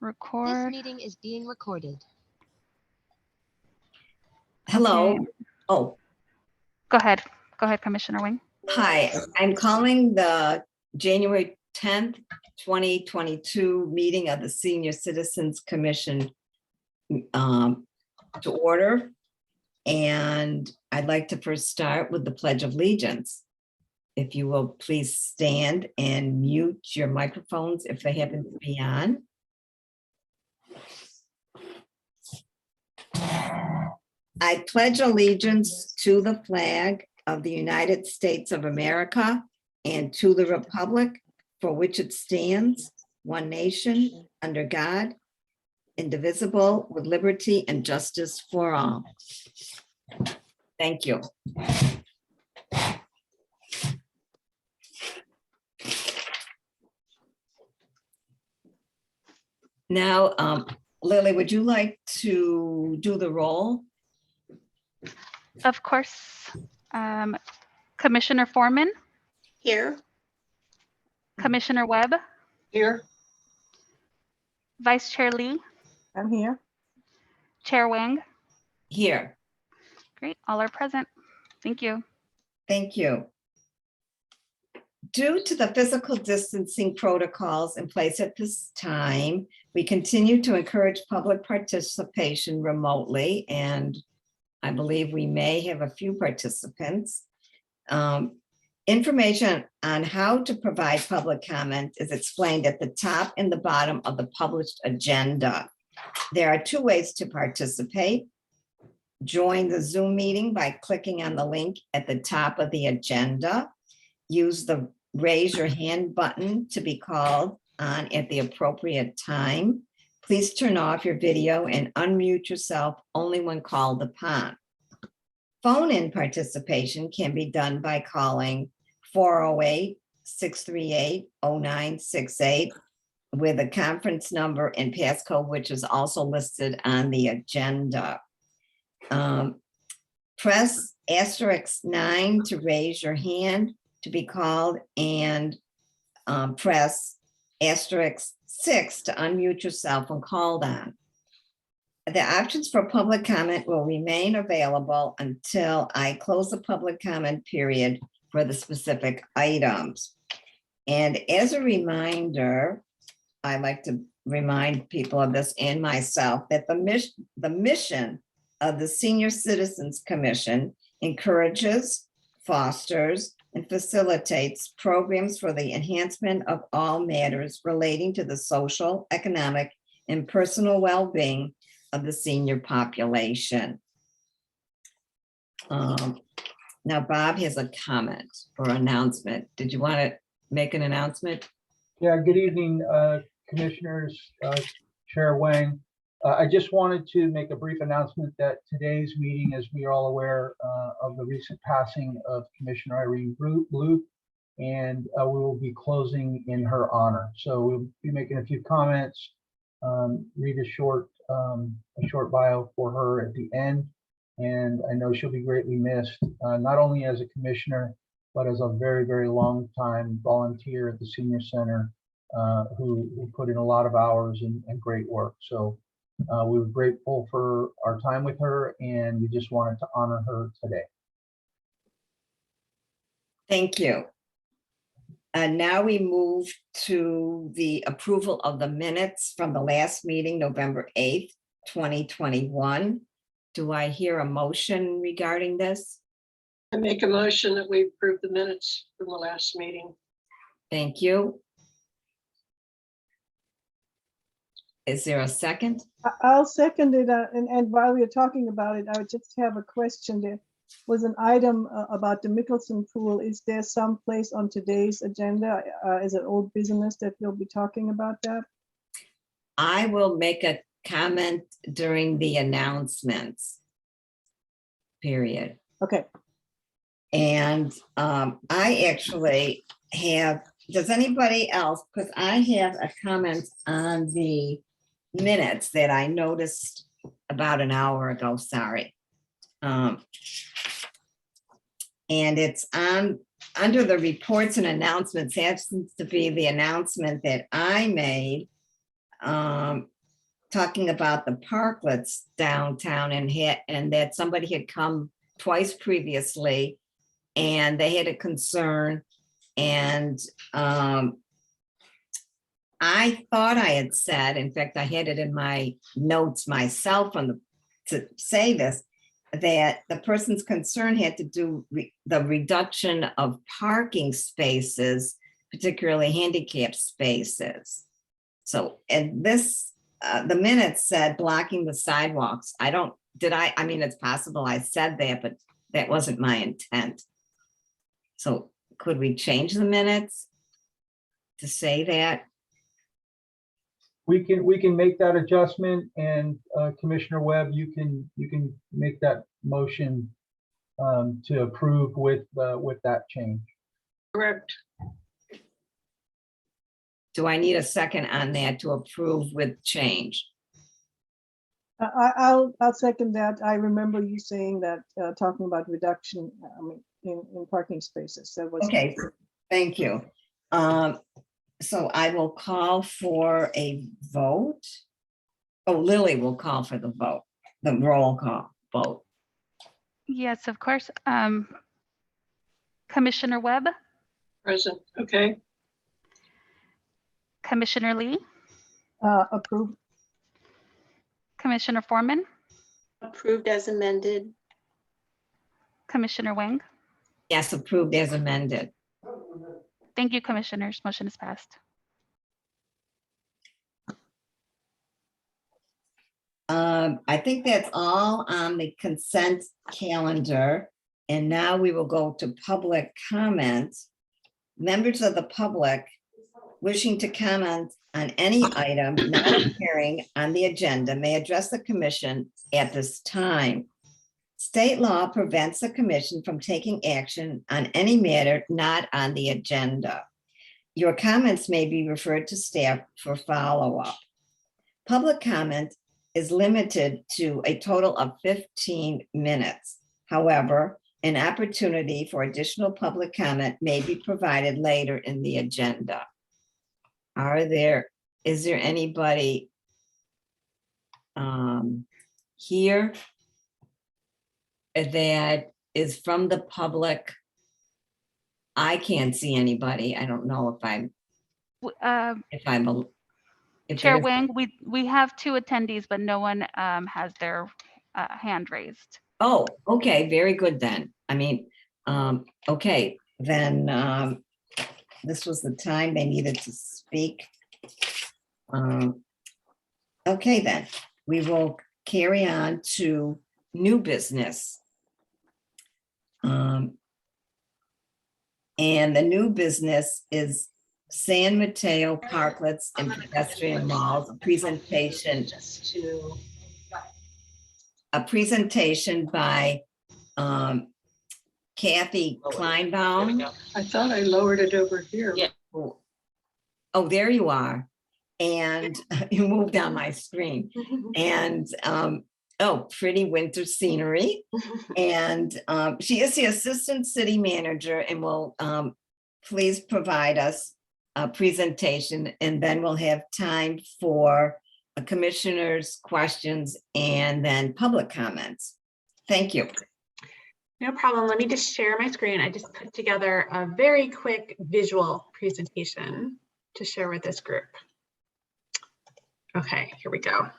Record. This meeting is being recorded. Hello. Okay. Oh, Go ahead. Go ahead, Commissioner Wing. hi. I'm calling the January 10th, 2022 meeting of the Senior Citizens Commission to order. And I'd like to first start with the Pledge of Allegiance. If you will please stand and mute your microphones if they happen to be on. I pledge allegiance to the flag of the United States of America and to the republic for which it stands, one nation, under God, indivisible, with liberty and justice for all. Thank you. Now, Lily, would you like to do the roll? Of course. Commissioner Foreman, Here. Commissioner Webb, Here. Vice Chair Lee, I'm here. Chair Wang. Here, Great, all are present. Thank you. thank you. Due to the physical distancing protocols in place at this time, we continue to encourage public participation remotely, and I believe we may have a few participants. Information on how to provide public comment is explained at the top and the bottom of the published agenda. There are two ways to participate. Join the Zoom meeting by clicking on the link at the top of the agenda. Use the raise your hand button to be called on at the appropriate time. Please turn off your video and unmute yourself only when called upon. Phone-in participation can be done by calling 408-638-0968 with a conference number and passcode, which is also listed on the agenda. Press *9 to raise your hand to be called, and press *6 to unmute yourself when called on. The options for public comment will remain available until I close the public comment period for the specific items. And as a reminder, I like to remind people of this and myself that the mission of the Senior Citizens Commission encourages, fosters, and facilitates programs for the enhancement of all matters relating to the social, economic, and personal well-being of the senior population. Now, Bob has a comment or announcement. Did you want to make an announcement? Yeah, good evening, Commissioners, Chair Wang. I just wanted to make a brief announcement that today's meeting, as we are all aware of the recent passing of Commissioner Irene Blue, and we will be closing in her honor. So we'll be making a few comments, read a short bio for her at the end, and I know she'll be greatly missed, not only as a commissioner, but as a very, very long time volunteer at the Senior Center, who put in a lot of hours and great work. So we were grateful for our time with her, and we just wanted to honor her today. Thank you. And now we move to the approval of the minutes from the last meeting, November 8th, 2021. Do I hear a motion regarding this? I make a motion that we approve the minutes from the last meeting. Thank you. Is there a second? I'll second it. And while we're talking about it, I would just have a question. There was an item about the Mickelson pool. Is there some place on today's agenda as an old business that we'll be talking about that? I will make a comment during the announcements period. Okay. And I actually have, does anybody else, because I have a comment on the minutes that I noticed about an hour ago, sorry. And it's on under the reports and announcements, happens to be the announcement that I made talking about the parklets downtown and that somebody had come twice previously and they had a concern. And I thought I had said, in fact, I had it in my notes myself to say this, that the person's concern had to do the reduction of parking spaces, particularly handicapped spaces. So, and this, the minutes said blocking the sidewalks. I mean, it's possible I said that, but that wasn't my intent. So could we change the minutes to say that? We can make that adjustment, and Commissioner Webb, you can make that motion to approve with that change. Correct. Do I need a second on that to approve with change? I'll second that. I remember you saying that, talking about reduction, I mean, in parking spaces. That was Okay, thank you. So I will call for a vote. Oh, Lily will call for the vote, the roll call vote. Yes, of course. Commissioner Webb, Present. Okay. Commissioner Lee, approved. Commissioner Foreman, Approved as amended. Commissioner Wang. Yes, approved as amended. Thank you, commissioners. Motion is passed. I think that's all on the consent calendar. And now we will go to public comment. Members of the public wishing to comment on any item not appearing on the agenda may address the commission at this time. State law prevents the commission from taking action on any matter not on the agenda. Your comments may be referred to staff for follow-up. Public comment is limited to a total of 15 minutes. However, an opportunity for additional public comment may be provided later in the agenda. Is there anybody here that is from the public? I can't see anybody. I don't know if Chair there's- Wang, we have 2 attendees, but no one has their hand raised. Oh, okay, very good then. I mean, okay, then this was the time they needed to speak. Okay, then, we will carry on to new business. And the new business is San Mateo Parklets and Pedestrian Malls, a presentation by Kathy Kleinbaum. I thought I lowered it over here. Oh, there you are. And you moved on my screen. And oh, pretty winter scenery. And she is the assistant city manager and will please provide us a presentation, and then we'll have time for commissioners' questions and then public comments. Thank you. No problem. Let me just share my screen. I just put together a very quick visual presentation to share with this group. Okay, here we go.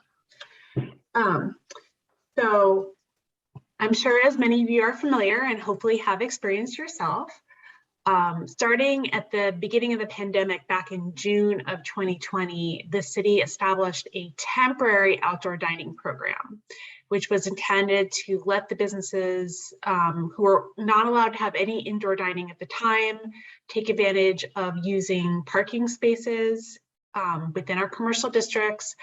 So I'm sure as many of you are familiar and hopefully have experienced yourself, starting at the beginning of the pandemic back in June of 2020, the city established a temporary outdoor dining program, which was intended to let the businesses who were not allowed to have any indoor dining at the time take advantage of using parking spaces within our commercial districts,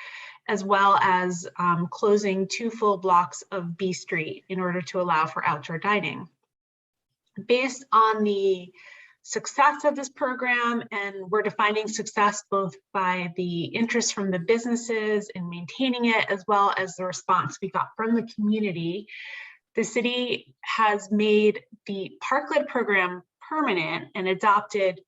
as well as closing 2 full blocks of B Street in order to allow for outdoor dining. Based on the success of this program, and we're defining success both by the interest from the businesses in maintaining it, as well as the response we got from the community, the city has made the Parklet program permanent and adopted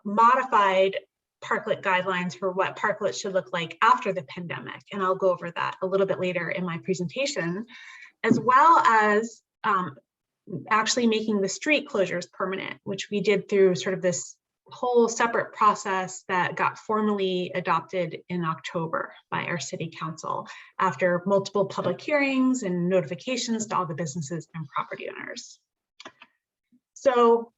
modified parklet guidelines for what parklets should look like after the pandemic. And I'll go over that a little bit later in my presentation, as well as actually making the street closures permanent, which we did through sort of this whole separate process that got formally adopted in October by our city council after multiple public hearings and notifications to all the businesses and property owners. So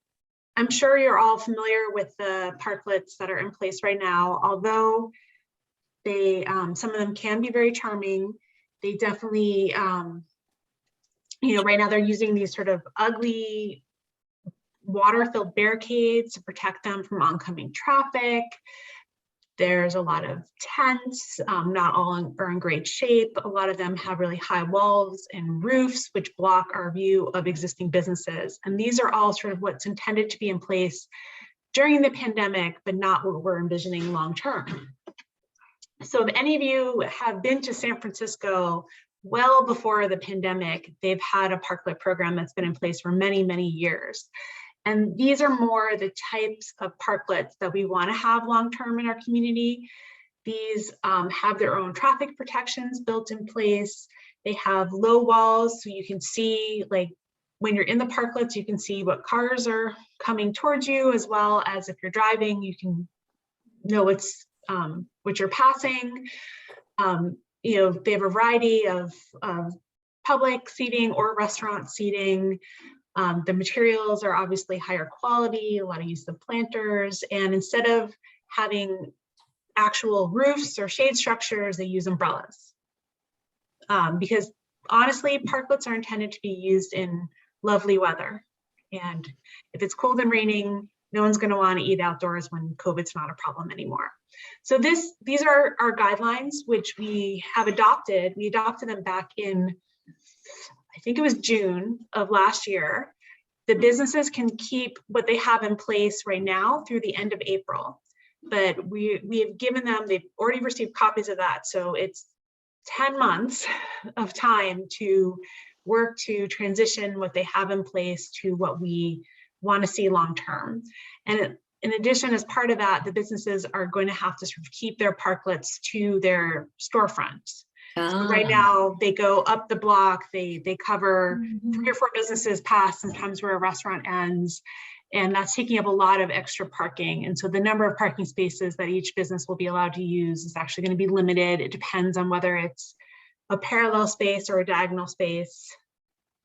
I'm sure you're all familiar with the parklets that are in place right now, although they, some of them can be very charming. They definitely, you know, right now they're using these sort of ugly water-filled barricades to protect them from oncoming traffic. There's a lot of tents, not all are in great shape. A lot of them have really high walls and roofs, which block our view of existing businesses. And these are all sort of what's intended to be in place during the pandemic, but not what we're envisioning long-term. So if any of you have been to San Francisco well before the pandemic, they've had a parklet program that's been in place for many, many years. And these are more the types of parklets that we want to have long-term in our community. These have their own traffic protections built in place. They have low walls, so you can see, like, when you're in the parklets, you can see what cars are coming towards you, as well as if you're driving, you can know what you're passing. You know, they have a variety of public seating or restaurant seating. The materials are obviously higher quality, a lot of use of planters, and instead of having actual roofs or shade structures, they use umbrellas. Because honestly, parklets are intended to be used in lovely weather. And if it's cold and raining, no one's going to want to eat outdoors when COVID's not a problem anymore. So these are our guidelines, which we have adopted. We adopted them back in, I think it was June of last year. The businesses can keep what they have in place right now through the end of April, but we have given them, they've already received copies of that. So it's 10 months of time to work to transition what they have in place to what we want to see long-term. And in addition, as part of that, the businesses are going to have to sort of keep their parklets to their storefronts. So right now they go up the block, they cover 3 or 4 businesses past sometimes where a restaurant ends, and that's taking up a lot of extra parking. And so the number of parking spaces that each business will be allowed to use is actually going to be limited. It depends on whether it's a parallel space or a diagonal space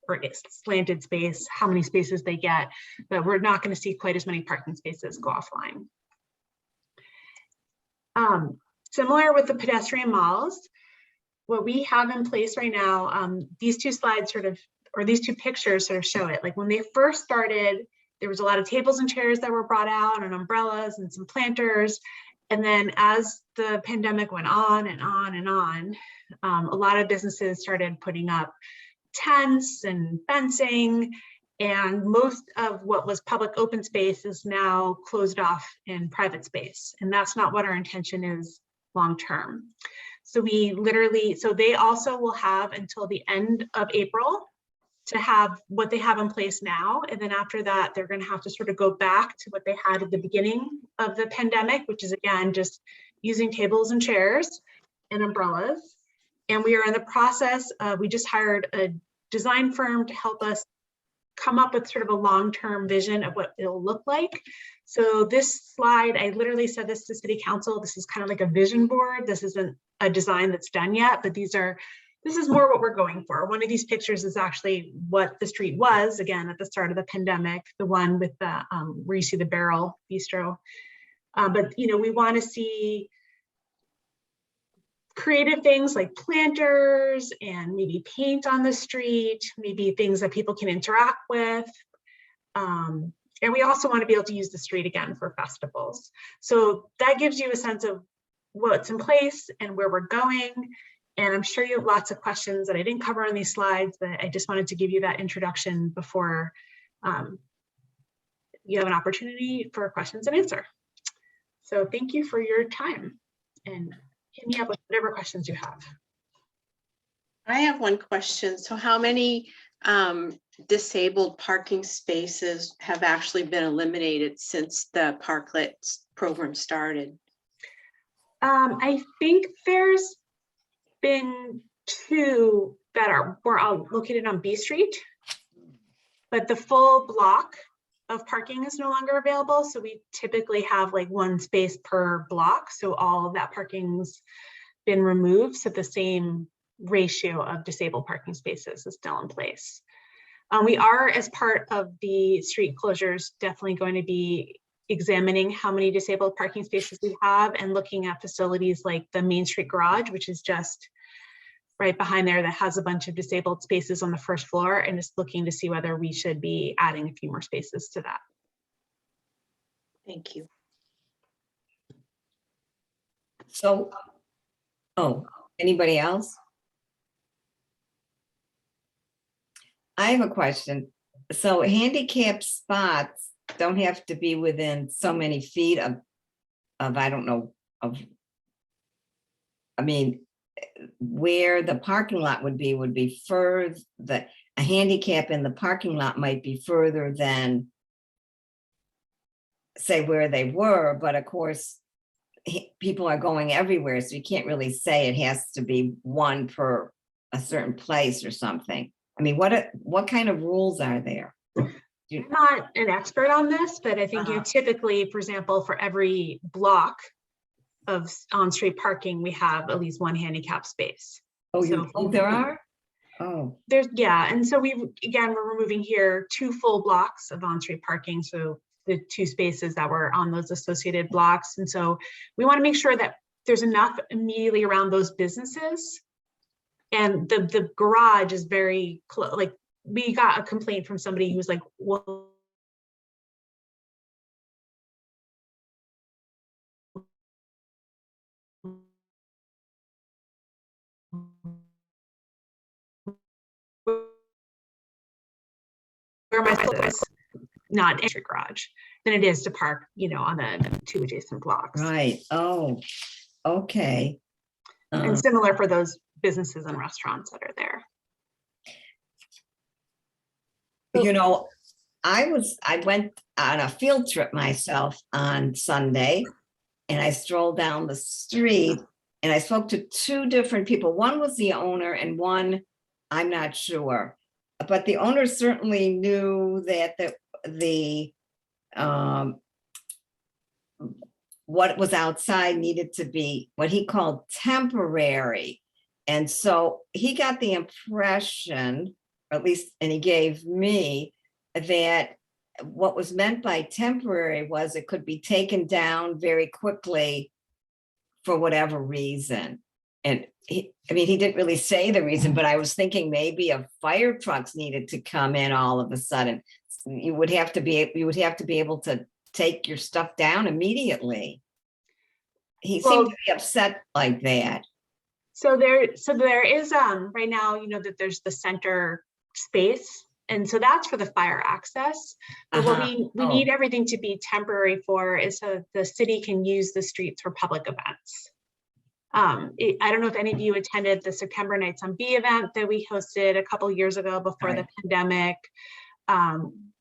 or a slanted space, how many spaces they get, but we're not going to see quite as many parking spaces go offline. Similar with the pedestrian malls, what we have in place right now, these 2 slides sort of, or these 2 pictures sort of show it. Like when they first started, there was a lot of tables and chairs that were brought out and umbrellas and some planters. And then as the pandemic went on and on and on, a lot of businesses started putting up tents and fencing, and most of what was public open space is now closed off in private space. And that's not what our intention is long-term. So we literally, so they also will have until the end of April to have what they have in place now. And then after that, they're going to have to sort of go back to what they had at the beginning of the pandemic, which is again, just using tables and chairs and umbrellas. And we are in the process of, we just hired a design firm to help us come up with sort of a long-term vision of what it'll look like. So this slide, I literally said this to City Council, this is kind of like a vision board. This isn't a design that's done yet, but this is more what we're going for. One of these pictures is actually what the street was, again, at the start of the pandemic, the one with the, where you see the Barrel Bistro. But, you know, we want to see creative things like planters and maybe paint on the street, maybe things that people can interact with. And we also want to be able to use the street again for festivals. So that gives you a sense of what's in place and where we're going. And I'm sure you have lots of questions that I didn't cover on these slides, but I just wanted to give you that introduction before you have an opportunity for questions and answer. So thank you for your time, and hit me up with whatever questions you have. I have one question. So how many disabled parking spaces have actually been eliminated since the Parklets program started? I think there's been 2 that were all located on B Street, but the full block of parking is no longer available. So we typically have like 1 space per block. So all of that parking's been removed. So the same ratio of disabled parking spaces is still in place. We are, as part of the street closures, definitely going to be examining how many disabled parking spaces we have and looking at facilities like the Main Street Garage, which is just right behind there, that has a bunch of disabled spaces on the first floor, and just looking to see whether we should be adding a few more spaces to that. Thank you. So, oh, anybody else? I have a question. So handicap spots don't have to be within so many feet of I don't know, I mean, where the parking lot would be further, a handicap in the parking lot might be further than, say, where they were, but of course, people are going everywhere, so you can't really say it has to be 1 per a certain place or something. I mean, what kind of rules are there? I'm not an expert on this, but I think, you know, typically, for example, for every block of on-street parking, we have at least 1 handicap space. Oh, there are? Oh, There's, yeah, and so we're removing here 2 full blocks of on-street parking. So the 2 spaces that were on those associated blocks. And so we want to make sure that there's enough immediately around those businesses. And the garage is very close. Like, we got a complaint from somebody who was like, well, where am I supposed to, not entry garage, than it is to park, you know, on the 2 adjacent blocks. right. Oh, okay. And similar for those businesses and restaurants that are there. You know, I went on a field trip myself on Sunday, and I strolled down the street and I spoke to 2 different people. One was the owner and one, I'm not sure, but the owner certainly knew that the what was outside needed to be what he called temporary. And so he got the impression, or at least, and he gave me, that what was meant by temporary was it could be taken down very quickly for whatever reason. And he didn't really say the reason, but I was thinking maybe if fire trucks needed to come in all of a sudden, you would have to be able to take your stuff down immediately. He seemed to be upset like that. So there is right now, you know, that there's the center space, and so that's for the fire access. But what we need everything to be temporary for is so the city can use the streets for public events. I don't know if any of you attended the September Nights on B event that we hosted a couple years ago before the pandemic.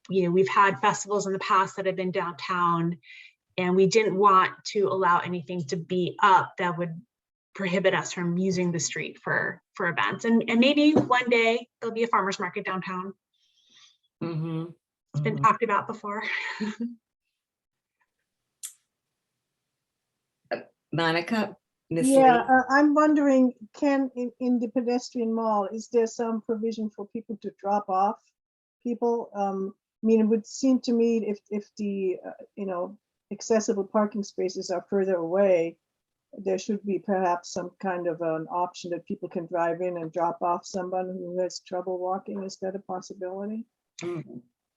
You know, we've had festivals in the past that have been downtown, and we didn't want to allow anything to be up that would prohibit us from using the street for events. And maybe one day there'll be a farmer's market downtown. It's been talked about before. Monica? Yeah, I'm wondering, in the pedestrian mall, is there some provision for people to drop off people? I mean, it would seem to me if the, you know, accessible parking spaces are further away, there should be perhaps some kind of an option that people can drive in and drop off someone who has trouble walking. Is that a possibility?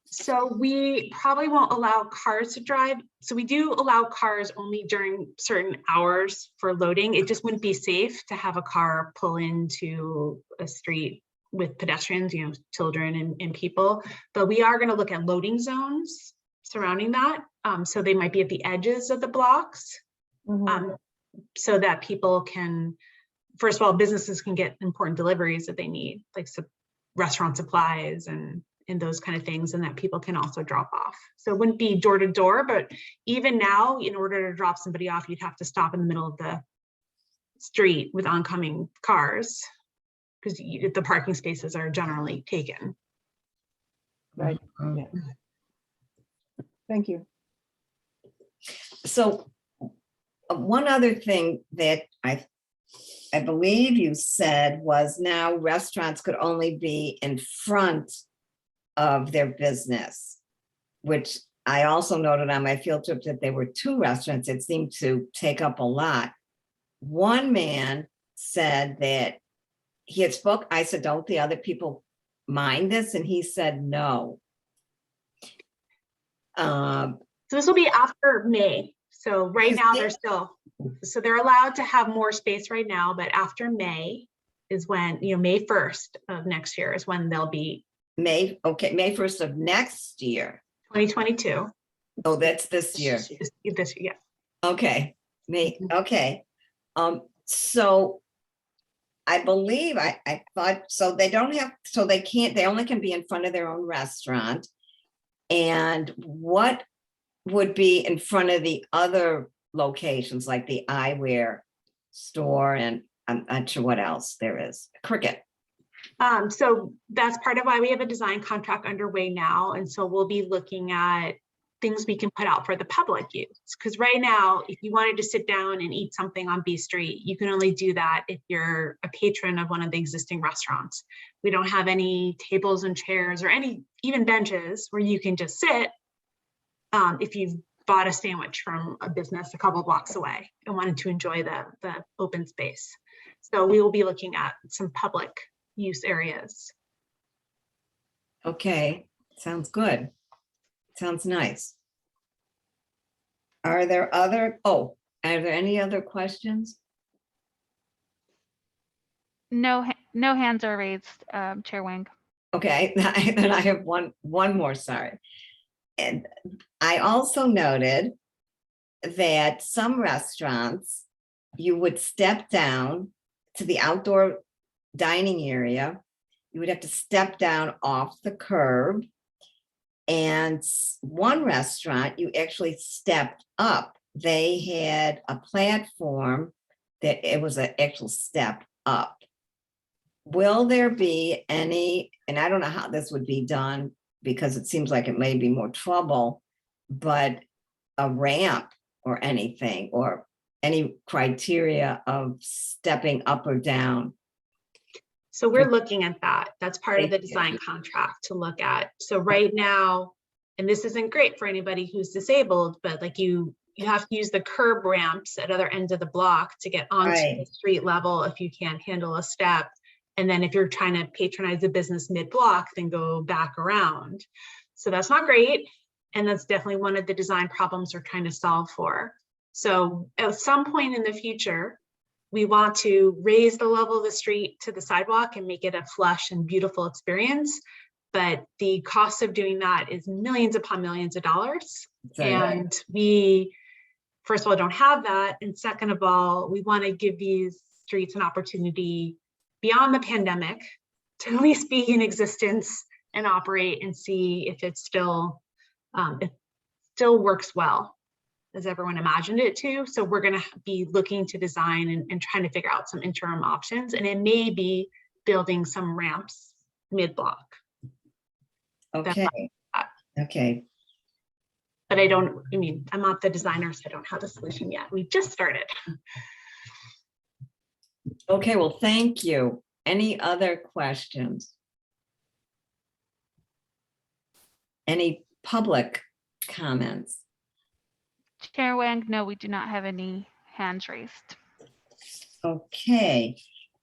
So we probably won't allow cars to drive. So we do allow cars only during certain hours for loading. It just wouldn't be safe to have a car pull into a street with pedestrians, you know, children and people. But we are going to look at loading zones surrounding that. So they might be at the edges of the blocks. So that people can, first of all, businesses can get important deliveries that they need, like restaurant supplies and those kind of things, and that people can also drop off. So it wouldn't be door to door, but even now, in order to drop somebody off, you'd have to stop in the middle of street with oncoming cars because the parking spaces are generally taken. Right. Mhm. Yeah. Thank you. So one other thing that I believe you said was now restaurants could only be in front of their business, which I also noted on my field trip that there were 2 restaurants that seemed to take up a lot. One man said that he had spoke, I said, don't the other people mind this? And he said, no. So this will be after May. So right now they're still, so they're allowed to have more space right now, but after May is when, May 1st of next year is when they'll be May 1st of next year. 2022. Oh, that's this year. This year, Okay, okay. So I believe I thought, so they don't have, so they can't, they only can be in front of their own restaurant. And what would be in front of the other locations, like the eyewear store, and I'm not sure what else there is, Cricket. So that's part of why we have a design contract underway now. And so we'll be looking at things we can put out for the public use. Because right now, if you wanted to sit down and eat something on B Street, you can only do that if you're a patron of one of the existing restaurants. We don't have any tables and chairs or any even benches where you can just sit if you've bought a sandwich from a business a couple blocks away and wanted to enjoy the open space. So we will be looking at some public use areas. Okay, sounds good. Sounds nice. Are there any other questions? No hands are raised, Chair Wang. Okay, then I have one more, sorry. And I also noted that some restaurants, you would step down to the outdoor dining area. You would have to step down off the curb. And one restaurant, you actually stepped up. They had a platform that it was an actual step up. Will there be any, and I don't know how this would be done because it seems like it may be more trouble, but a ramp or anything, or any criteria of stepping up or down? So we're looking at that. That's part of the Thank you. design contract to look at. So right now, and this isn't great for anybody who's disabled, but like you have to use the curb ramps at other ends of the block to get onto Right. the street level if you can't handle a step. And then if you're trying to patronize a business mid-block, then go back around. So that's not great. And that's definitely one of the design problems we're trying to solve for. So at some point in the future, we want to raise the level of the street to the sidewalk and make it a flush and beautiful experience. But the cost of doing that is millions upon millions of dollars. And we, first of all, don't have that. And second of all, we want to give these streets an opportunity beyond the pandemic to at least be in existence and operate and see if it still works well as everyone imagined it to. So we're going to be looking to design and trying to figure out some interim options. And it may be building some ramps mid-block. Okay, okay. But I'm not the designer, so I don't have the solution yet. We just started. Okay, well, thank you. Any other questions? Any public comments? Chair Wang, no, we do not have any hands raised. Okay,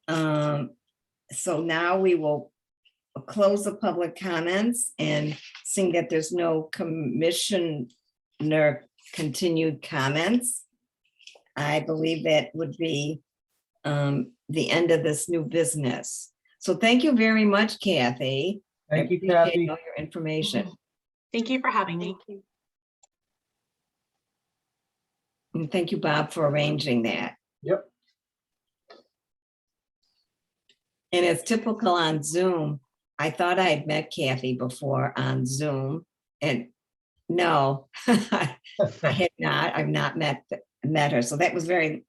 so now we will close the public comments, and seeing that there's no commissioner continued comments, I believe that would be the end of this new business. So thank you very much, Kathy. Thank you, I appreciate Kathy. all your information. Thank you for having me. And thank you, Bob, for arranging that. Yep. And it's typical on Zoom. I thought I had met Kathy before on Zoom, and no, I had not. I've not met met her. So that was very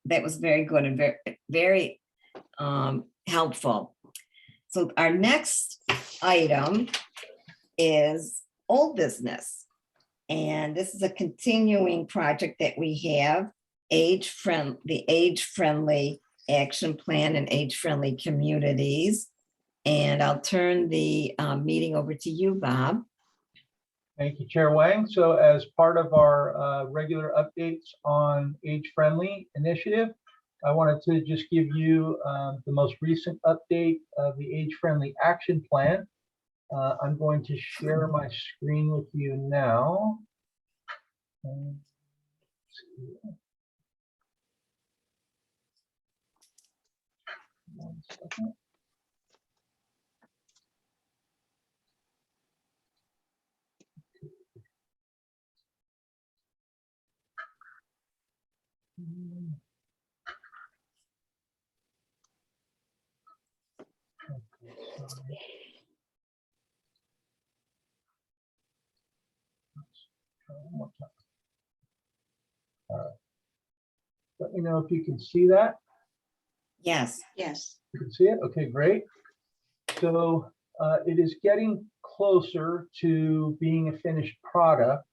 good and very helpful. So our next item is old business. And this is a continuing project that we have, the age-friendly action plan and age-friendly communities. And I'll turn the meeting over to you, Bob. Thank you, Chair Wang. So as part of our regular updates on age-friendly initiative, I wanted to just give you the most recent update of the age-friendly action plan. I'm going to share my screen with you now. Let's see. One second. One more time. All right. Let me know if you can see that. Yes. Yes. You can see it? Okay, great. So it is getting closer to being a finished product.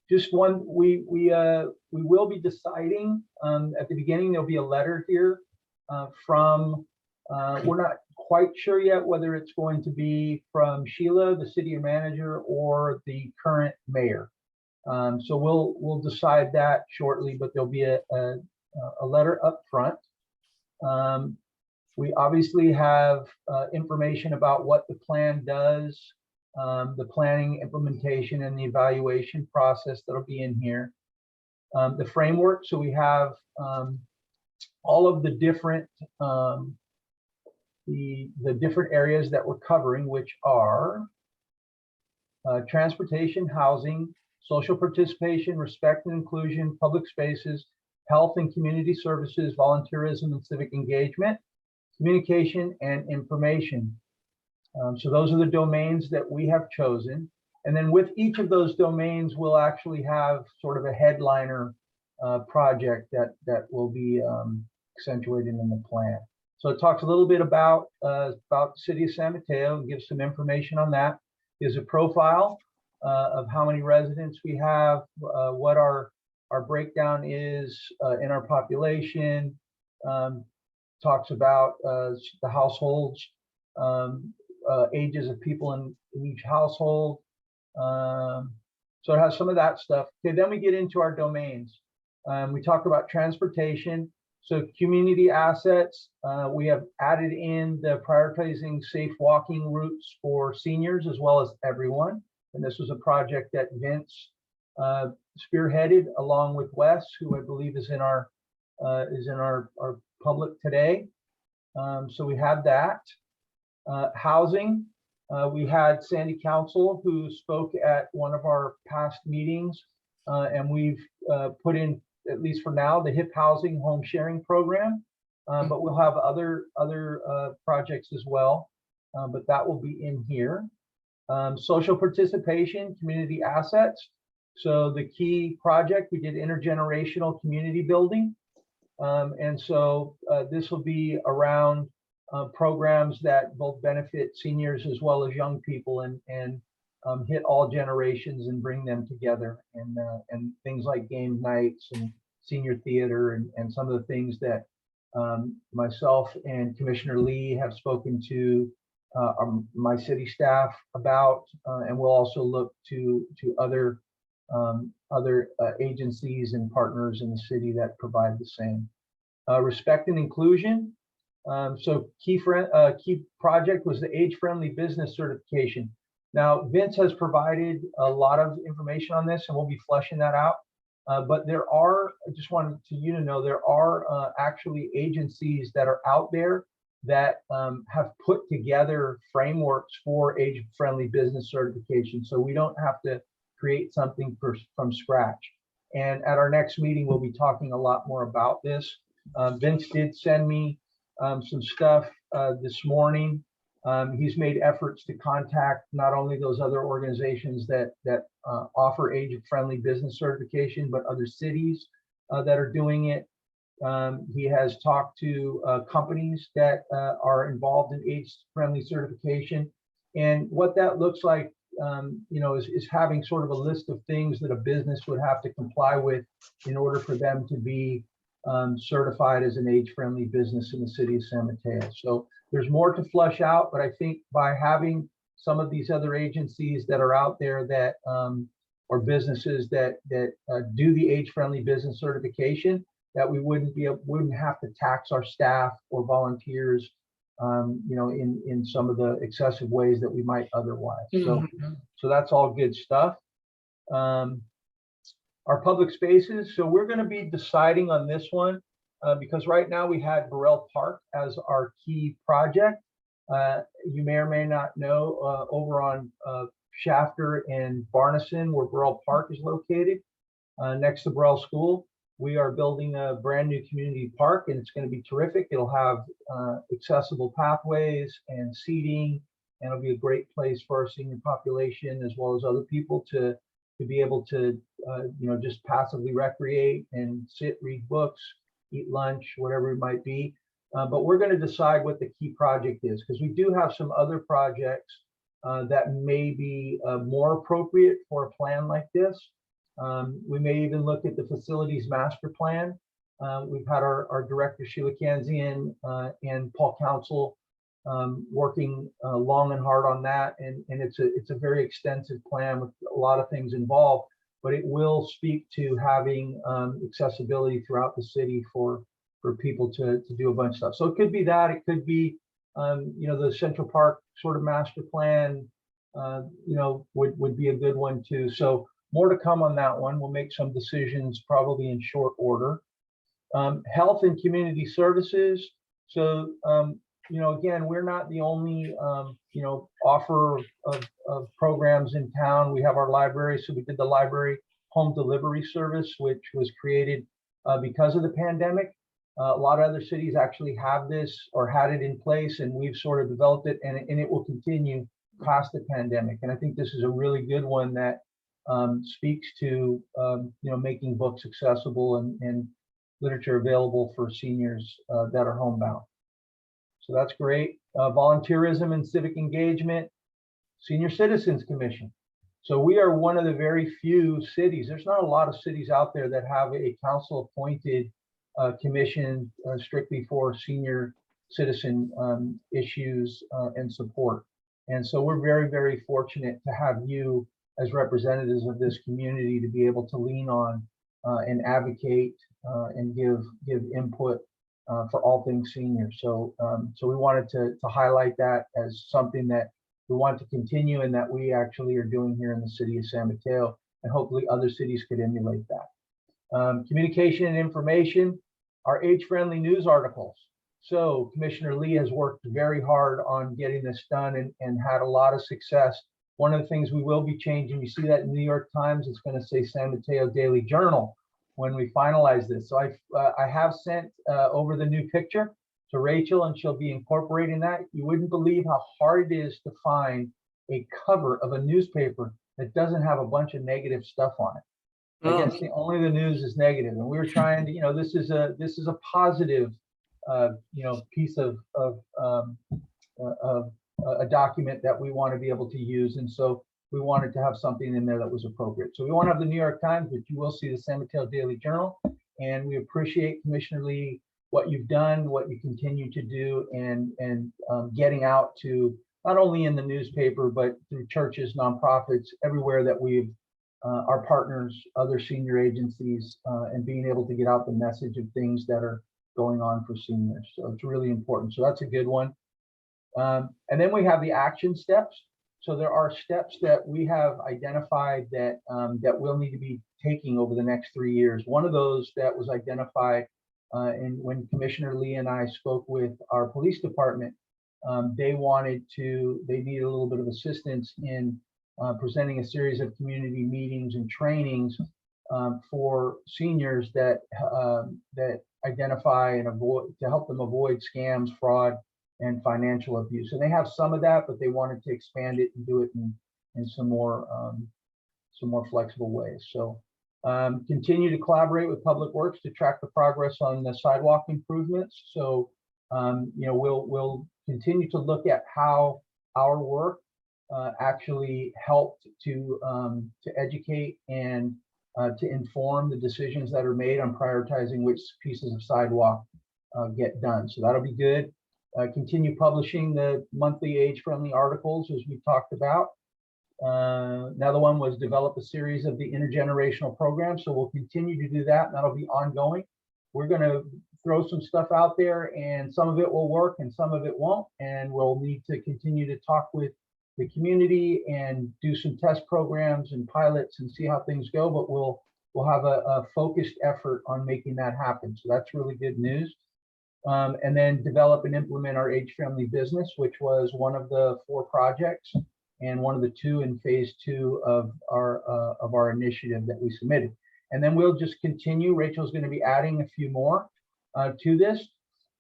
Just one, we will be deciding at the beginning, there'll be a letter here from, we're not quite sure yet whether it's going to be from Sheila, the city manager, or the current mayor. So we'll decide that shortly, but there'll be a letter up front. We obviously have information about what the plan does, the planning, implementation, and the evaluation process that'll be in here. The framework, so we have all of the different the different areas that we're covering, which are transportation, housing, social participation, respect and inclusion, public spaces, health and community services, volunteerism and civic engagement, communication, and information. So those are the domains that we have chosen. And then with each of those domains, we'll actually have sort of a headliner project that will be accentuated in the plan. So it talks a little bit about the city of San Mateo and gives some information on that. Gives a profile of how many residents we have, what our breakdown is in our population, talks about the households, ages of people in each household. So it has some of that stuff. Okay, then we get into our domains. We talk about transportation. So community assets, we have added in the prioritizing safe walking routes for seniors as well as everyone. And this was a project that Vince spearheaded along with Wes, who I believe is in our public today. So we have that. Housing, we had Sandy Council who spoke at one of our past meetings, and we've put in, at least for now, the HIP housing home sharing program, but we'll have other projects as well, but that will be in here. Social participation, community assets. So the key project, we did intergenerational community building. And so this will be around programs that both benefit seniors as well as young people and hit all generations and bring them together, and things like game nights and senior theater and some of the things that myself and Commissioner Lee have spoken to my city staff about, and we'll also look to other agencies and partners in the city that provide the same. Respect and inclusion. So key project was the age-friendly business certification. Now, Vince has provided a lot of information on this, and we'll be fleshing that out. But there are, I just wanted you to know, there are actually agencies that are out there that have put together frameworks for age-friendly business certification. So we don't have to create something from scratch. And at our next meeting, we'll be talking a lot more about this. Vince did send me some stuff this morning. He's made efforts to contact not only those other organizations that offer age-friendly business certification, but other cities that are doing it. He has talked to companies that are involved in age-friendly certification. And what that looks like, is having sort of a list of things that a business would have to comply with in order for them to be certified as an age-friendly business in the city of San Mateo. So there's more to flush out, but I think by having some of these other agencies that are out there that or businesses that do the age-friendly business certification, that we wouldn't have to tax our staff or volunteers, in some of the excessive ways that we might otherwise. So that's all good stuff. Our public spaces. So we're going to be deciding on this one because right now we had Burrell Park as our key project. You may or may not know over on Shafter and Barneson, where Burrell Park is located, next to Burrell School. We are building a brand new community park, and it's going to be terrific. It'll have accessible pathways and seating, and it'll be a great place for our senior population as well as other people to be able to, just passively recreate and sit, read books, eat lunch, whatever it might be. But we're going to decide what the key project is, because we do have some other projects that may be more appropriate for a plan like this. We may even look at the facilities master plan. We've had our director, Sheila Kanzian, and Paul Council working long and hard on that. And it's a very extensive plan with a lot of things involved, but it will speak to having accessibility throughout the city for people to do a bunch of stuff. So it could be that, it could be, the Central Park sort of master plan, would be a good one too. So more to come on that one. We'll make some decisions probably in short order. Health and community services. So, again, we're not the only, offer of programs in town. We have our library. So we did the library home delivery service, which was created because of the pandemic. A lot of other cities actually have this or had it in place, and we've sort of developed it, and it will continue past the pandemic. And I think this is a really good one that speaks to making books accessible and literature available for seniors that are homebound. So that's great. Volunteerism and civic engagement, Senior Citizens Commission. So we are one of the very few cities. There's not a lot of cities out there that have a council appointed commission strictly for senior citizen issues and support. And so we're very, very fortunate to have you as representatives of this community to be able to lean on and advocate and give input for all things senior. So we wanted to highlight that as something that we want to continue and that we actually are doing here in the city of San Mateo, and hopefully other cities could emulate that. Communication and information, our age-friendly news articles. So Commissioner Lee has worked very hard on getting this done and had a lot of success. One of the things we will be changing, you see that in the New York Times, it's going to say San Mateo Daily Journal when we finalize this. So I have sent over the new picture to Rachel, and she'll be incorporating that. You wouldn't believe how hard it is to find a cover of a newspaper that doesn't have a bunch of negative stuff on it. I guess only the news is negative, and we're trying to, this is a positive, piece of a document that we want to be able to use, and so we wanted to have something in there that was appropriate. So we won't have the New York Times, but you will see the San Mateo Daily Journal, and we appreciate, Commissioner Lee, what you've done, what you continue to do, and getting out to not only in the newspaper but through churches, nonprofits, everywhere that we've our partners, other senior agencies, and being able to get out the message of things that are going on for seniors. So it's really important. So that's a good one. And then we have the action steps. So there are steps that we have identified that that we'll need to be taking over the next 3 years. One of those that was identified and when Commissioner Lee and I spoke with our police department, they needed a little bit of assistance in presenting a series of community meetings and trainings for seniors that identify and to help them avoid scams, fraud, and financial abuse. And they have some of that, but they wanted to expand it and do it in some more flexible ways. So Continue to collaborate with Public Works to track the progress on the sidewalk improvements. So, we'll continue to look at how our work actually helped to educate and to inform the decisions that are made on prioritizing which pieces of sidewalk get done. So that'll be good. Continue publishing the monthly age-friendly articles as we talked about. Another one was develop a series of the intergenerational programs. So we'll continue to do that. And that'll be ongoing. We're going to throw some stuff out there, and some of it will work and some of it won't. And we'll need to continue to talk with the community and do some test programs and pilots and see how things go. But we'll have a focused effort on making that happen. So that's really good news. And then develop and implement our age-friendly business, which was one of the 4 projects and one of the 2 in phase 2 of our initiative that we submitted. And then we'll just continue. Rachel's going to be adding a few more to this.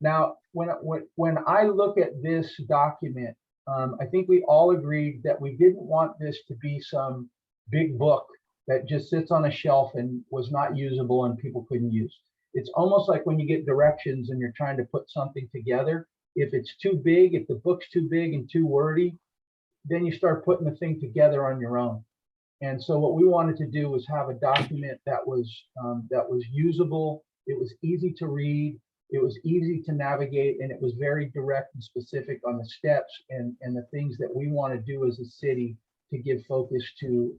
Now, when I look at this document, I think we all agreed that we didn't want this to be some big book that just sits on a shelf and was not usable and people couldn't use. It's almost like when you get directions and you're trying to put something together. If it's too big, if the book's too big and too wordy, then you start putting the thing together on your own. And so what we wanted to do was have a document that was usable. It was easy to read. It was easy to navigate, and it was very direct and specific on the steps and the things that we want to do as a city to give focus to